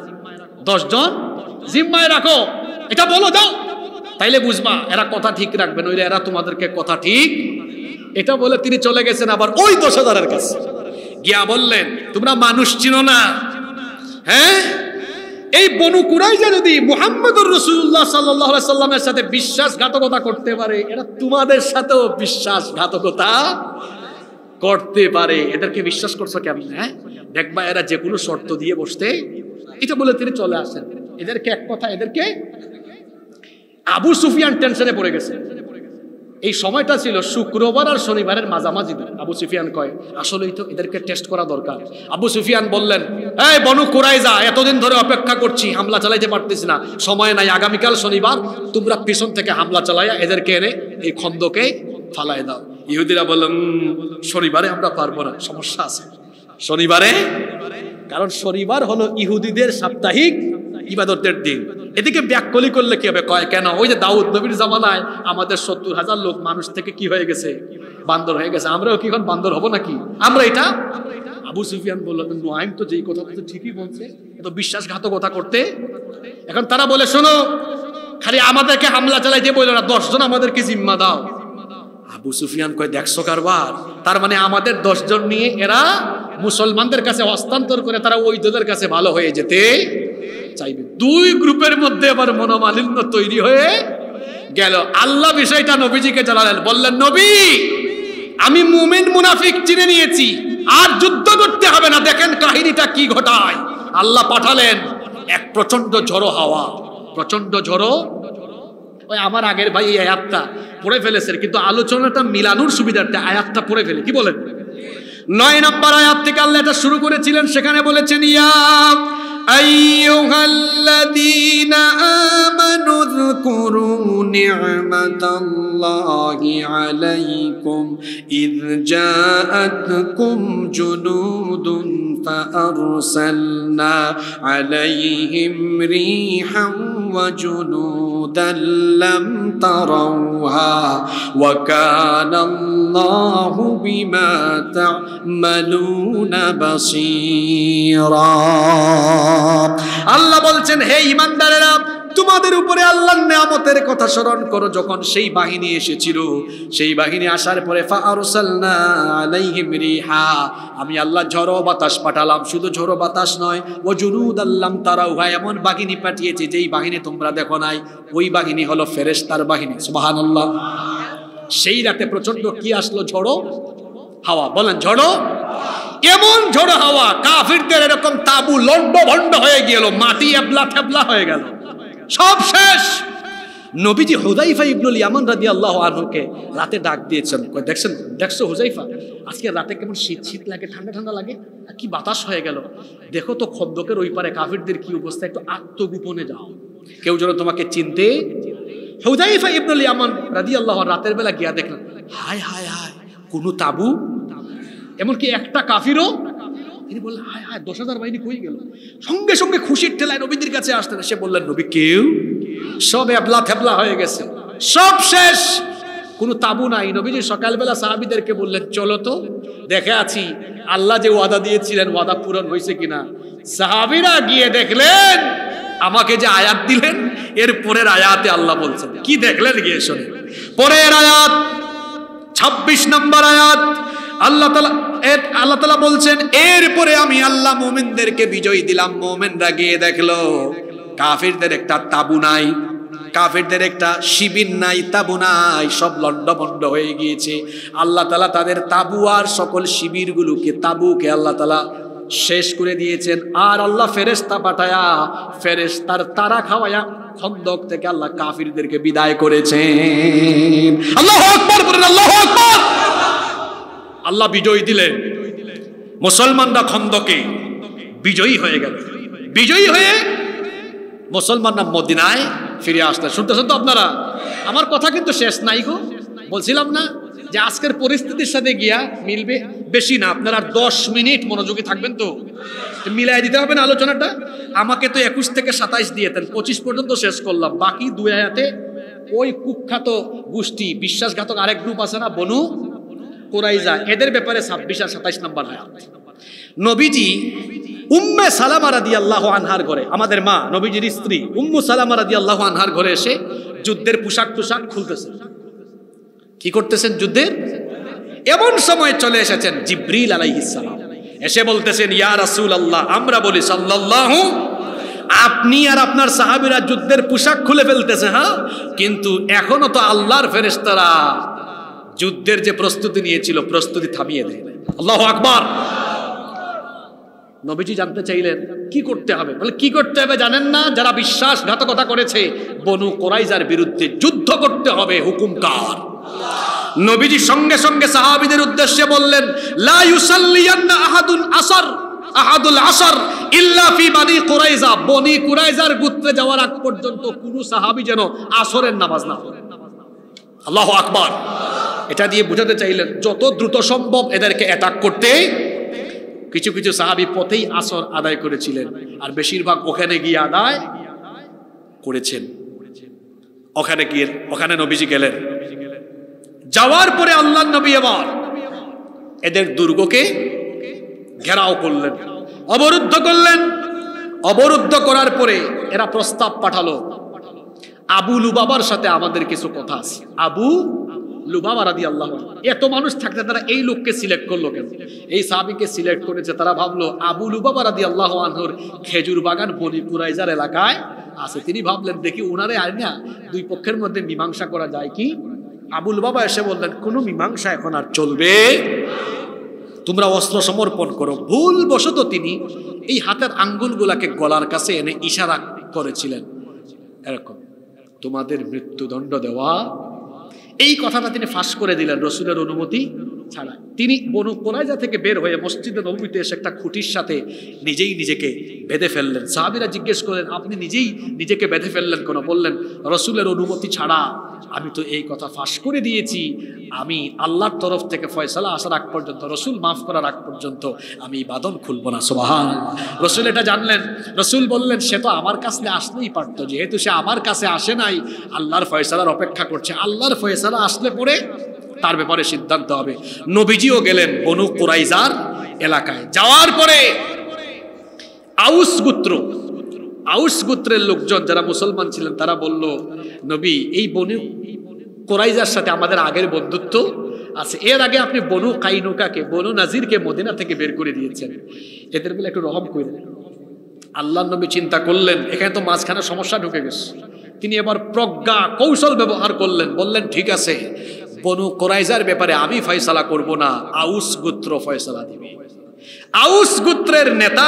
S1: 10 জন জিম্মায় রাখো, এটা বলো দাও, তাইলে বুঝবা এরা কথা ঠিক রাখবে, নইলে এরা তোমাদেরকে কথা ঠিক। এটা বলে তিনি চলে গেছেন আবার ওই 10,000-এর কাছে গিয়া বললেন, তোমরা মানুষ চিনো না, হ্যাঁ এই বনু কুরাইজা যদি মুহাম্মদুর রাসূলুল্লাহ সাল্লাল্লাহু আলাইহি সাল্লামের সাথে বিশ্বাসঘাতকতা করতে পারে, এরা তোমাদের সাথেও বিশ্বাসঘাতকতা করতে পারে, এদেরকে বিশ্বাস করছো কেমন? হ্যাঁ দেখবা এরা যে কোনো শর্ত দিয়ে বসতে। এটা বলে তিনি চলে আসেন। এদেরকে এক কথা, এদেরকে আবু সুফিয়ান টেনশনে পড়ে গেছে। এই সময়টা ছিল শুক্রবার আর শনিবারের মাঝামাঝি। আবু সুফিয়ান কয়, আসলেই তো এদেরকে টেস্ট করা দরকার। আবু সুফিয়ান বললেন, এই বনু কুরাইজা, এতদিন ধরে অপেক্ষা করছি, হামলা চালাইতে পারতেছি না, সময় নাই, আগামীকাল শনিবার, তোমরা পিছন থেকে হামলা চালাইয়া এদেরকে এনে এই খন্দকে ফালাই দাও। ইহুদিরা বললেন, শনিবারে আমরা পারবো না, সমস্যা আছে শনিবারে, কারণ শনিবার হলো ইহুদিদের সাপ্তাহিক ইবাদতের দিন। এদিকে ব্যাককলি করলে কি হবে? কয় কেন, ওই যে দাউদ নবীর জামানায় আমাদের 70,000 লোক মানুষ থেকে কি হয়ে গেছে, বান্দর হয়ে গেছে, আমরাও কি এখন বান্দর হব নাকি আমরা? এটা আবু সুফিয়ান বললেন, নুআইম তো যেই কথা বলছে ঠিকই বলছে, এত বিশ্বাসঘাতকতা করতে। এখন তারা বলে, শোনো, খালি আমাদেরকে হামলা চালাইতে বললো না, 10 জন আমাদেরকে জিম্মা দাও। আবু সুফিয়ান কয়, দেখছো কারবার, তার মানে আমাদের 10 জন নিয়ে এরা মুসলমানদের কাছে হস্তান্তর করে তারা ওইদের কাছে ভালো হয়ে যেতে চাইবে। দুই গ্রুপের মধ্যে আবার মনোমালিন্য তৈরি হয়ে গেল। আল্লাহ বিষয়টা নবীজিকে জানালেন, বললেন, নবী আমি মুমিন মুনাফিক চিনে নিয়েছি, আর যুদ্ধ করতে হবে না। দেখেন কাহিনীটা কি ঘটায়। আল্লাহ পাঠালেন এক প্রচন্ড ঝড়ো হাওয়া, প্রচন্ড ঝড়ো। ওই আমার আগের ভাই এই আয়াতটা পড়ে ফেলেছেন, কিন্তু আলোচনাটা মিলানোর সুবিধার্থে আয়াতটা পড়ে ফেলে। কি বলেন? 9 নম্বর আয়াত থেকে আল্লাহ এটা শুরু করেছিলেন, সেখানে বলেছেন, ইয়া আইয়ুহাল্লাযীনা আমানু যকুরু নি'মাতাল্লাহি আলাইকুম ইয জাআতকুম জুনুদুন فأرسلنا عليهم ريحا وجنودا لم تروها وكان الله بما تعملون بصيرا। আল্লাহ বলছেন, হে ঈমানদারেরা, তোমাদের উপরে আল্লাহর নিয়ামতের কথা স্মরণ করো। যখন সেই বাহিনী এসেছিল, সেই বাহিনী আসার পরে ফাআরসালনা আলাইহিম রিহা, আমি আল্লাহ ঝড়ো বাতাস পাঠালাম। শুধু ঝড়ো বাতাস নয়, ও জুনুদাল লাম তারাউহা, এমন বাহিনী পাঠিয়েছে যেই বাহিনী তোমরা দেখো নাই। ওই বাহিনী হলো ফেরেশতার বাহিনী। সুবহানাল্লাহ। সেই রাতে প্রচন্ড কি আসলো? ঝড়ো হাওয়া। বলেন ঝড়ো, এমন ঝড়ো হাওয়া, কাফিরদের এরকম তাবু লন্ড ভন্ড হয়ে গেল, মাটি এবলা থেবলা হয়ে গেল, সব শেষ। নবীজি হুযাইফা ইবনুল ইয়ামান রাদিয়াল্লাহু আনহুকে রাতে ডাক দিয়েছেন, দেখছো হুযাইফা, আজকে রাতে কেমন শীত শীত লাগে, ঠান্ডা ঠান্ডা লাগে, আর কি বাতাস হয়ে গেল, দেখো তো খন্দকের ওই পারে কাফিরদের কি অবস্থা, একটু আত্মগোপনে যাও, কেউ যেন তোমাকে চিনতে। হুযাইফা ইবনুল ইয়ামান রাদিয়াল্লাহু আনহু রাতের বেলা গিয়া দেখলেন, হায় হায় হায়, কোনো তাবু, এমনকি একটা কাফিরও। তিনি বললেন, হায় হায়, 10,000 বাহিনী কই গেল? সঙ্গে সঙ্গে খুশির ঠেলায় নবীদের কাছে আসতেন, সে বললেন, নবী কেউ, সব এবলা থেবলা হয়ে গেছে, সব শেষ, কোনো তাবু নাই। নবীজি সকালবেলা সাহাবীদেরকে বললেন, চলো তো দেখে আছি আল্লাহ যে ওয়াদা দিয়েছিলেন ওয়াদা পূরণ হয়েছে কিনা। সাহাবীরা গিয়ে দেখলেন, আমাকে যে আয়াত দিলেন এর পরের আয়াতে আল্লাহ বলছেন, কি দেখলেন গিয়ে শুনে। পরের আয়াত 26 নম্বর আয়াত, আল্লাহ তাআলা বলছেন, এরপরে আমি আল্লাহ মুমিনদেরকে বিজয় দিলাম। মুমিনরা গিয়ে দেখলো কাফিরদের একটা তাবু নাই, কাফিরদের একটা শিবির নাই, তাবু নাই, সব লন্ডভন্ড হয়ে গিয়েছে। আল্লাহ তাআলা তাদের তাবু আর সকল শিবিরগুলোকে, তাবুকে আল্লাহ তাআলা শেষ করে দিয়েছেন। আর আল্লাহ ফেরেশতা পাঠায়া, ফেরেশতার তারা খাওয়ায়া খন্দক থেকে আল্লাহ কাফিরদেরকে বিদায় করেছেন। আল্লাহু আকবার বলেন, আল্লাহু আকবার। আল্লাহ বিজয় দিলেন, মুসলমানরা খন্দকে বিজয়ী হয়ে গেল। বিজয়ী হয়ে মুসলমানরা মদিনায় ফিরে আসলেন। শুনতেছেন তো আপনারা? আমার কথা কিন্তু শেষ নাই গো। বলছিলাম না যে আজকের পরিস্থিতির সাথে গিয়া মিলবে, বেশি না, আপনারা 10 মিনিট মনোযোগী থাকবেন তো মিলাই দিতে হবে না আলোচনাটা। আমাকে তো 21 থেকে 27 দিয়েতেন, 25 পর্যন্ত শেষ করলাম। বাকি 2 আয়াতে ওই কুখ্যাত গোষ্ঠী, বিশ্বাসঘাতক আরেক গ্রুপ আছে না, বনু কুরাইজা, এদের ব্যাপারে 26 আর 27 নম্বর আয়াত। নবীজি উম্মে সালামা রাদিয়াল্লাহু আনহার ঘরে, আমাদের মা নবীজির স্ত্রী উম্মু সালামা রাদিয়াল্লাহু আনহার ঘরে এসে যুদ্ধের পোশাক খুলতেছেন। কি করতেছেন? যুদ্ধের। এমন সময় চলে এসেছেন জিবরিল আলাইহিস সালাম, এসে বলতেছেন, ইয়া রাসূলুল্লাহ, আমরা বলি সাল্লাল্লাহু, আপনি আর আপনার সাহাবীরা যুদ্ধের পোশাক খুলে ফেলতেছে, হ্যাঁ, কিন্তু এখনো তো আল্লাহর ফেরেশতারা যুদ্ধের যে প্রস্তুতি নিয়েছিল প্রস্তুতি থামিয়ে দেয়। আল্লাহু আকবার। নবীজি জানতে চাইলেন কি করতে হবে? বলে, কি করতে হবে জানেন না? যারা বিশ্বাসঘাতকতা করেছে বনু কুরাইজার বিরুদ্ধে যুদ্ধ করতে হবে, হুকুম কার? নবীজি সঙ্গে সঙ্গে সাহাবীদের উদ্দেশ্যে বললেন, লা ইউসাল্লিয়ান্না আহাদুল আসর ইল্লা ফি বানি কুরাইজা, বনি কুরাইজার গোত্রে যাওয়ার আগ পর্যন্ত কোন সাহাবী যেন আসরের নামাজ না পড়ে। আল্লাহু আকবার। এটা দিয়ে বোঝাতে চাইলেন যত দ্রুত সম্ভব এদেরকে অ্যাটাক করতে। কিছু কিছু সাহাবী পথেই আসর আদায় করেছিলেন, আর বেশিরভাগ ওখানে গিয়ে আদায় করেছেন। ওখানে নবীজি গেলেন। যাওয়ার পরে আল্লাহর নবী এবার এদের দুর্গকে ঘেরাও করলেন, অবরুদ্ধ করলেন। অবরুদ্ধ করার পরে এরা প্রস্তাব পাঠালো, আবু লুবাবার সাথে আমাদের কিছু কথা আছে। আবু লুবাবা রাদিয়াল্লাহু আনহু, এত মানুষ থাকতে তারা এই লোককে সিলেক্ট করলো কেন? এই সাহাবীকে সিলেক্ট করেছে, তারা ভাবলো আবু লুবাবা রাদিয়াল্লাহু আনহুর খেজুর বাগান বনি কুরাইজার এলাকায় আছে। তিনি ভাবলেন, দেখি উনারে আইনা দুই পক্ষের মধ্যে মীমাংসা করা যায় কি। আবু লুবাবা এসে বললেন, কোনো মীমাংসা এখন আর চলবে, তোমরা অস্ত্র সমর্পণ করো। ভুলবশত তিনি এই হাতের আঙ্গুলগুলাকে গলার কাছে এনে ইশারা করেছিলেন, এরকম, তোমাদের মৃত্যুদণ্ড দেওয়া। এই কথাটা তিনি ফাঁস করে দিলেন রসুলের অনুমতি ছাড়া। তিনি বনু কুরাইজা থেকে বের হয়ে মসজিদে নববীতে এসে একটা খুঁটির সাথে নিজেই নিজেকে বেঁধে ফেললেন। সাহাবীরা জিজ্ঞেস করলেন, আপনি নিজেই নিজেকে বেঁধে ফেললেন কেন? বললেন, রসুলের অনুমতি ছাড়া আমি তো এই কথা ফাঁস করে দিয়েছি, আমি আল্লাহর তরফ থেকে ফয়সালা আসার আগ পর্যন্ত, রসুল মাফ করার আগ পর্যন্ত আমি বাঁধন খুলব না। সুবহানাল্লাহ। রসুল এটা জানলেন। রসুল বললেন, সে তো আমার কাছে আসলেই পারত, যেহেতু সে আমার কাছে আসে নাই, আল্লাহর ফয়সালার অপেক্ষা করছে। আল্লাহর ফয়সালা আসলে পরে তার ব্যাপারে সিদ্ধান্ত হবে। নবীজিও গেলেন বনু কুরাইজার এলাকায়। যাওয়ার পরে আউস গোত্রের লোকজন যারা মুসলমান ছিলেন তারা বলল, নবী, এই বনু কুরাইজার সাথে আমাদের আগের বন্ধুত্ব আছে, এর আগে আপনি বনু কাইনুকাকে, বনু নাজিরকে মদিনা থেকে বের করে দিয়েছেন, এদের বলে একটু রহম করে দেন। আল্লাহর নবী চিন্তা করলেন, এখানে তো মাঝখানে সমস্যা ঢুকে গেছে। তিনি এবার প্রজ্ঞা কৌশল ব্যবহার করলেন, বললেন, ঠিক আছে, বনু কুরাইজার ব্যাপারে আমি ফয়সালা করব না, আউস গোত্র ফয়সালা দিবে। আউস গোত্রের নেতা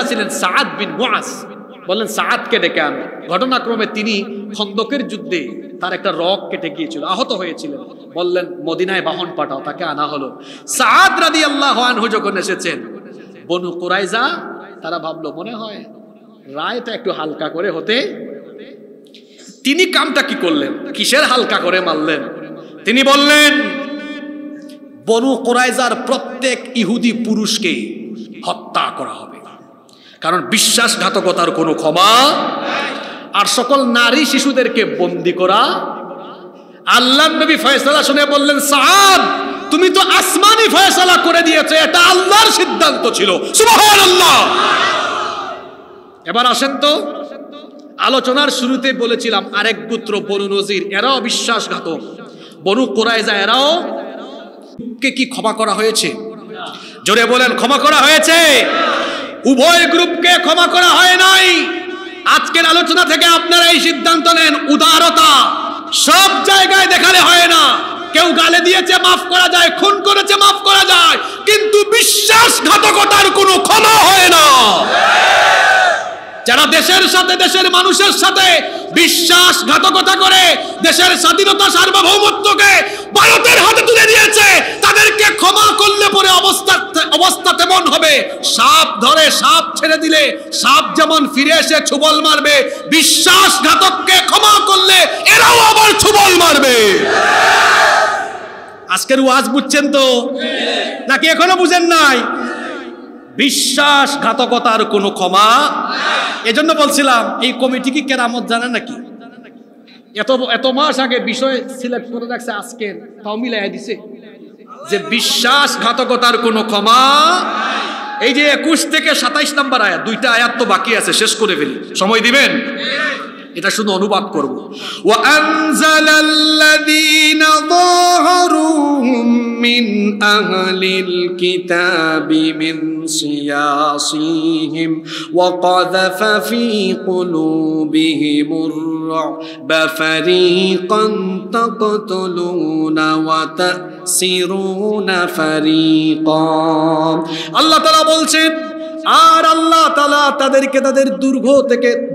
S1: ছিলেন সাআদ বিন মুআজ। বললেন সাআদকে ডেকে আনো। ঘটনাক্রমে তিনি খন্দকের যুদ্ধে তার একটা রগ কেটে গিয়েছিল, আহত হয়েছিলেন। বললেন মদিনায় বাহন পাঠাও, তাকে আনা হলো। সাআদ রাদিয়াল্লাহু আনহু যখন এসেছেন, বনু কুরাইজা তারা ভাবলো মনে হয় রায়টা একটু হালকা করে হতে। তিনি কামটা কি করলেন, কিসের হালকা করে মারলেন? তিনি বললেন বনু কুরাইজার প্রত্যেক ইহুদি পুরুষকে হত্যা করা হবে, কারণ বিশ্বাসঘাতকতার কোনো ক্ষমা, আর সকল নারী শিশুদেরকে বন্দী করা। আল্লাহর নবী ফয়সালা শুনে বললেন সাআদ তুমি তো আসমানি ফয়সালা করে দিয়েছো, এটা আল্লাহর সিদ্ধান্ত ছিল। সুবহানাল্লাহ। এবার আসেন তো, আলোচনার শুরুতে বলেছিলাম আরেক গোত্র বনু নজির, এরাও বিশ্বাসঘাতক। বনু কুরাইজা এরাও কে কি ক্ষমা করা হয়েছে? জোরে বলেন ক্ষমা করা হয়েছে? উভয় গ্রুপকে ক্ষমা করা হয় নাই। আজকের আলোচনা থেকে আপনারা এই সিদ্ধান্ত নেন, উদারতা সব জায়গায় দেখালে হয় না। কেউ গালে দিয়েছে মাফ করা যায়, খুন করেছে মাফ করা যায়, কিন্তু বিশ্বাসঘাতকতার কোনো ক্ষমা হয় না। যারা দেশের সাথে দেশের মানুষের সাথে বিশ্বাসঘাতকতা করে দেশের স্বাধীনতা সার্বভৌমত্বকে ভারতের হাতে তুলে দিয়েছে, তাদেরকে ক্ষমা করলে পরে অবস্থা তেমন হবে, সাপ ধরে সাপ ছেড়ে দিলে সাপ যেমন ফিরে এসে ছুবল মারবে, বিশ্বাসঘাতককে ক্ষমা করলে এরাও আবার ছুবল মারবে। আজকের ওয়াজ বুঝছেন তো নাকি এখনো বুঝেন নাই? বিশ্বাসঘাতকতার কোনো ক্ষমা। এজন্য বলছিলাম এই কমিটি কি কেরামত জানে নাকি? এত মাস আগে বিষয় সিলেক্ট করে রাখছে, আজকে তাও মিলাই দিছে যে বিশ্বাসঘাতকতার কোনো ক্ষমা। এই যে 21 থেকে 27 নম্বর আয়াত, দুইটা আয়াত তো বাকি আছে, শেষ করে ফেলি, সময় দিবেন? এটা শুধু অনুবাদ করব। ওয়া আনজালাল্লাযীনা যাহারুহুম মিন আহলিল কিতাবি মিন সিয়াসিহিম ওয়া কাযাফা ফী কুলুবিহিমুর রা'বা ফারীকান তাকতুলুনা ওয়া তাসিরুনা ফারীকান। আল্লাহ তাআলা বলছেন, আর আল্লাহ তাআলা তাদেরকে তাদের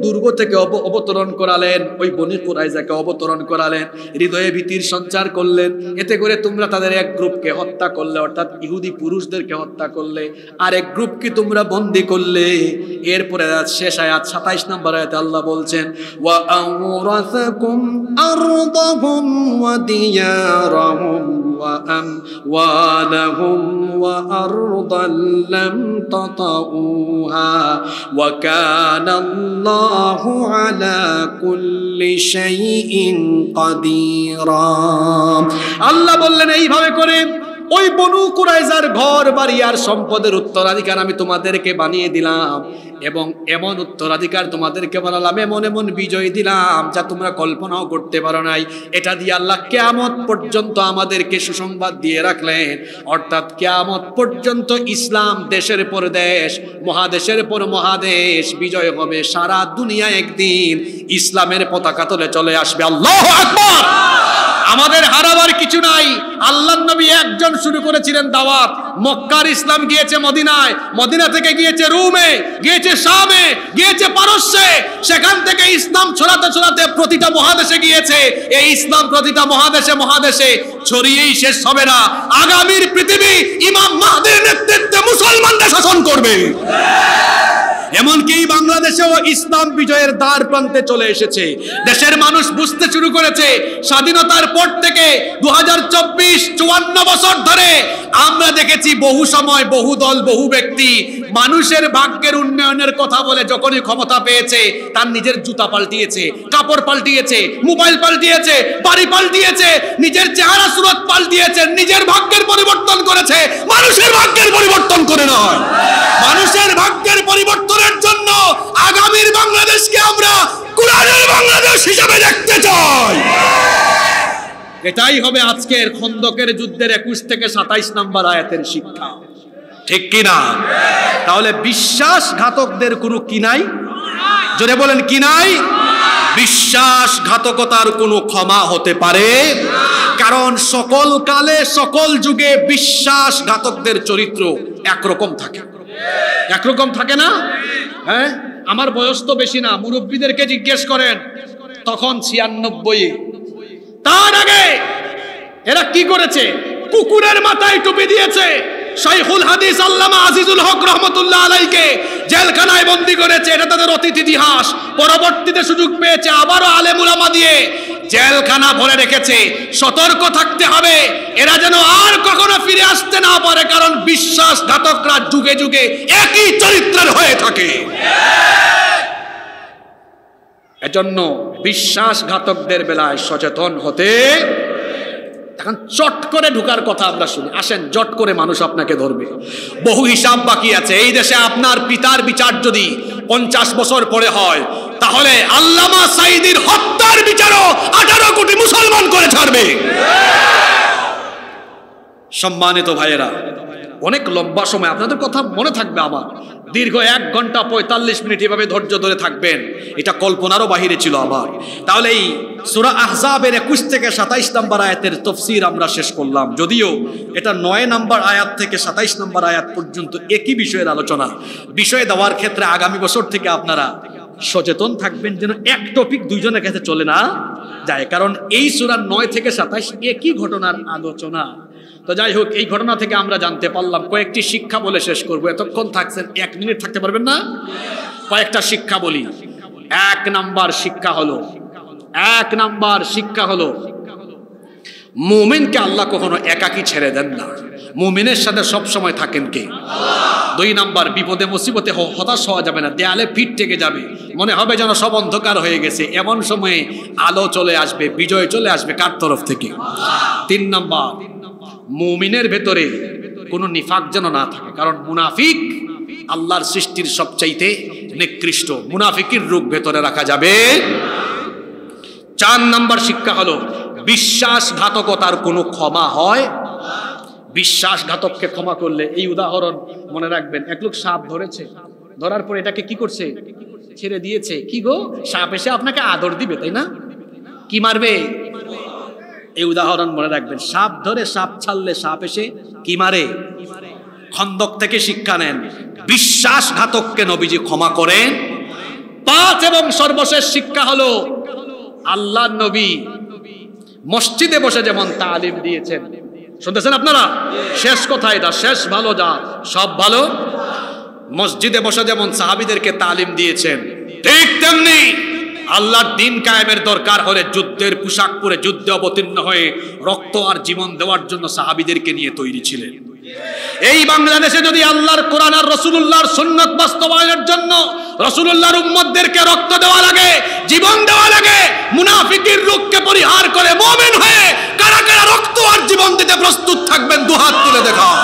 S1: দুর্গ থেকে অবতরণ করালেন, ওই বনী কুরাইজাকে অবতরণ করালেন, হৃদয়ে ভীতির সঞ্চার করলেন। এতে করে তোমরা তাদের এক গ্রুপকে হত্যা করলে, অর্থাৎ ইহুদি পুরুষদেরকে হত্যা করলে, আর এক গ্রুপকে তোমরা বন্দী করলে। এরপরে শেষ আয়াত 27 নম্বর আয়াতে আল্লাহ বলছেন ওয়া আওরাসাকুম আরদাহুম ওয়া দিয়ারাহুম ওয়া আমওয়ালাহুম ওয়া আরদাল লাম তাতাউহা ওয়া কানাল্লাহু আলা কুল্লি শাইইন কাদিরা। আল্লাহ বললেন এইভাবে করে ওই বনু কুরাইজার ঘর বাড়ি আর সম্পদের উত্তরাধিকার আমি তোমাদেরকে বানিয়ে দিলাম, এবং এমন উত্তরাধিকার তোমাদেরকে বানালাম, এমন এমন বিজয় দিলাম যা তোমরা কল্পনাও করতে পারো নাই। এটা দিয়ে আল্লাহ কিয়ামত পর্যন্ত আমাদেরকে সুসংবাদ দিয়ে রাখলেন, অর্থাৎ কিয়ামত পর্যন্ত ইসলাম দেশের পর দেশ, মহাদেশের পর মহাদেশ বিজয় হবে। সারা দুনিয়া একদিন ইসলামের পতাকা তলে চলে আসবে। আল্লাহু আকবার। আমাদের হারাবার কিছু নাই। আল্লাহর নবী একজন শুরু করেছিলেন দাওয়াত, মক্কার ইসলাম গিয়েছে মদিনায়, মদিনা থেকে গিয়েছে রোমে, গিয়েছে শামে, গিয়েছে পারস্যে, সেখান থেকে ইসলাম ছড়াতে ছড়াতে প্রতিটা মহাদেশে গিয়েছে। এই ইসলাম প্রতিটা মহাদেশে ছড়িয়েই শেষ হবে না। আগামীর পৃথিবী ইমাম মাহদির নেতৃত্বে মুসলমানদের শাসন করবে। এমনকি বাংলাদেশেও ইসলাম বিজয়ের দ্বার প্রান্তে চলে এসেছে। দেশের মানুষ বুঝতে শুরু করেছে স্বাধীনতার পর থেকে 2024-54 বছর ধরে আমরা দেখেছি বহু সময় বহু দল বহু ব্যক্তি মানুষের ভাগ্যের উন্নয়নের কথা বলে যখনই ক্ষমতা পেয়েছে তার নিজের জুতা পাল্টিয়েছে, কাপড় পাল্টিয়েছে, মোবাইল পাল্টিয়েছে, বাড়ি পাল্টিয়েছে, নিজের চেহারা সুরত পাল্টিয়েছে, নিজের ভাগ্যের পরিবর্তন করেছে। মানুষের ভাগ্যের পরিবর্তন করে নয়, মানুষের ভাগ্যের পরিবর্তনের জন্য আগামীর বাংলাদেশকে আমরা কোরআনের বাংলাদেশ হিসেবে দেখতে চাই। এটাই হবে আজকের খন্দকের যুদ্ধের 21 থেকে 27 নম্বর আয়াতের শিক্ষা, ঠিক কি না? তাহলে বিশ্বাসঘাতকদের কোনো কি নাই? জোরে বলেন কি নাই? বিশ্বাসঘাতকতার কোনো ক্ষমা হতে পারে? কারণ সকল কালে সকল যুগে বিশ্বাসঘাতকদের চরিত্র একরকম থাকে, একরকম থাকে না? হ্যাঁ, আমার বয়স তো বেশি না, মুরব্বীদেরকে জিজ্ঞেস করেন, তখন 96। তার আগে এরা কি করেছে? কুকুরের মাথায় টুপি দিয়েছে। শাইখুল হাদিস আল্লামা আজিজুল হক রহমতুল্লাহ আলাইকে জেলখানায় বন্দী করেছে, এটা তাদের অতীত ইতিহাস। পরবর্তীতে সুযোগ পেয়েছে আবারও আলেম উলামা দিয়ে জেলখানা ভরে রেখেছে। সতর্ক থাকতে হবে এরা যেন আর কখনো ফিরে আসতে না পারে, কারণ বিশ্বাসঘাতকরা যুগে যুগে একই চরিত্রের হয়ে থাকে। এজন্য বিশ্বাসঘাতকদের বেলায় সচেতন হতে। এখন চট করে ঢুকার কথা আমরা শুনি, আসেন জট করে মানুষ আপনাকে ধরবে। বহু হিসাব বাকি আছে। এই দেশে আপনার পিতার বিচার যদি 50 বছর পরে হয়, তাহলে আল্লামা সাঈদীর হত্যার বিচারও 18 কোটি মুসলমান করে ছাড়বে। সম্মানিত ভাইয়েরা, অনেক লম্বা সময় আপনাদের কথা মনে থাকবে আমার। দীর্ঘ 1 ঘন্টা 45 মিনিট এভাবে ধৈর্য ধরে থাকবেন, এটা কল্পনারও বাহিরে ছিল আমার। তাহলে এই সূরা আহজাবের 21 থেকে 27 নম্বর আয়াতের তাফসীর আমরা শেষ করলাম। যদিও এটা 9 নম্বর আয়াত থেকে 27 নম্বর আয়াত পর্যন্ত একই বিষয়ের আলোচনা। বিষয় দেওয়ার ক্ষেত্রে আগামী বছর থেকে আপনারা সচেতন থাকবেন যেন এক টপিক দুইজনের কাছে চলে না যায়, কারণ এই সূরা 9 থেকে 27 একই ঘটনার আলোচনা। তো যাই হোক, এই ঘটনা থেকে আমরা জানতে পারলাম কয়েকটি শিক্ষা বলে শেষ করবো। এতক্ষণ থাকছেন, 1 মিনিট থাকতে পারবেন না? কয়েকটা শিক্ষা বলি। 1 নাম্বার শিক্ষা হলো মুমিনকে আল্লাহ কখনো একাকী ছেড়ে দেন না, মুমিনের সাথে সব সময় থাকেন কে? 2 নাম্বার, বিপদে মুসিবতে হতাশ হওয়া যাবে না, দেয়ালে পিঠ থেকে যাবে, মনে হবে যেন সব অন্ধকার হয়ে গেছে, এমন সময়ে আলো চলে আসবে, বিজয় চলে আসবে কার তরফ থেকে? 3 নাম্বার, মুমিনের ভেতরে কোনো নিফাক যেন না থাকে, কারণ মুনাফিক আল্লাহর সৃষ্টির সবচাইতে নিকৃষ্ট, মুনাফিকের রূপ ভেতরে রাখা যাবে। 4 নাম্বার শিক্ষা হলো বিশ্বাসঘাতকতার কোনো ক্ষমা হয়। বিশ্বাসঘাতককে ক্ষমা করলে, এই উদাহরণ মনে রাখবেন, এক লোক সাপ ধরেছে, ধরার পর এটাকে কি করছে? ছেড়ে দিয়েছে। কি গো, সাপ এসে আপনাকে আদর দিবে, তাই না? কি মারবে? এই উদাহরণ মনে রাখবেন। সাপ ধরে সাপ ছাড়লে সাপ এসে কি মারে? খন্দক থেকে শিক্ষা নেন, বিশ্বাসঘাতককে নবীজি ক্ষমা করেন। 5 এবং সর্বশেষ শিক্ষা হলো আল্লাহর নবী মসজিদে বসে যেমন তালিম দিয়েছেন, শুনতেছেন আপনারা? শেষ কথা এটা, শেষ ভালো যা সব ভালো। মসজিদে বসে যেমন সাহাবীদেরকে তালিম দিয়েছেন, ঠিক তেমনি আল্লাহর দ্বীন কায়েমের দরকার হলে যুদ্ধের পোশাক পরে যুদ্ধে অবতীর্ণ হয়ে রক্ত আর জীবন দেওয়ার জন্য সাহাবীদেরকে নিয়ে তৈরি ছিলেন। এই বাংলাদেশে যদি আল্লাহর কোরআন আর রাসূলুল্লাহর সুন্নাত বাস্তবায়নের জন্য রাসূলুল্লাহর উম্মতদেরকে রক্ত দেওয়া লাগে, জীবন দেওয়া লাগে, মুনাফিকের রূপকে পরিহার করে মুমিন হয়ে কারা কারা রক্ত আর জীবন দিতে প্রস্তুত থাকবেন? দুহাত তুলে দেখাও।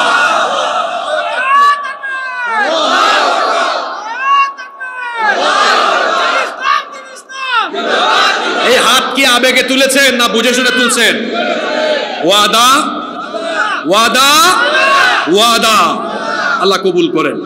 S1: এই হাত কি আবেগে তুলেছেন না বুঝে শুনে তুলছেন? ওয়াদা ওয়াদা ওয়াদা, আল্লাহ কবুল করেন।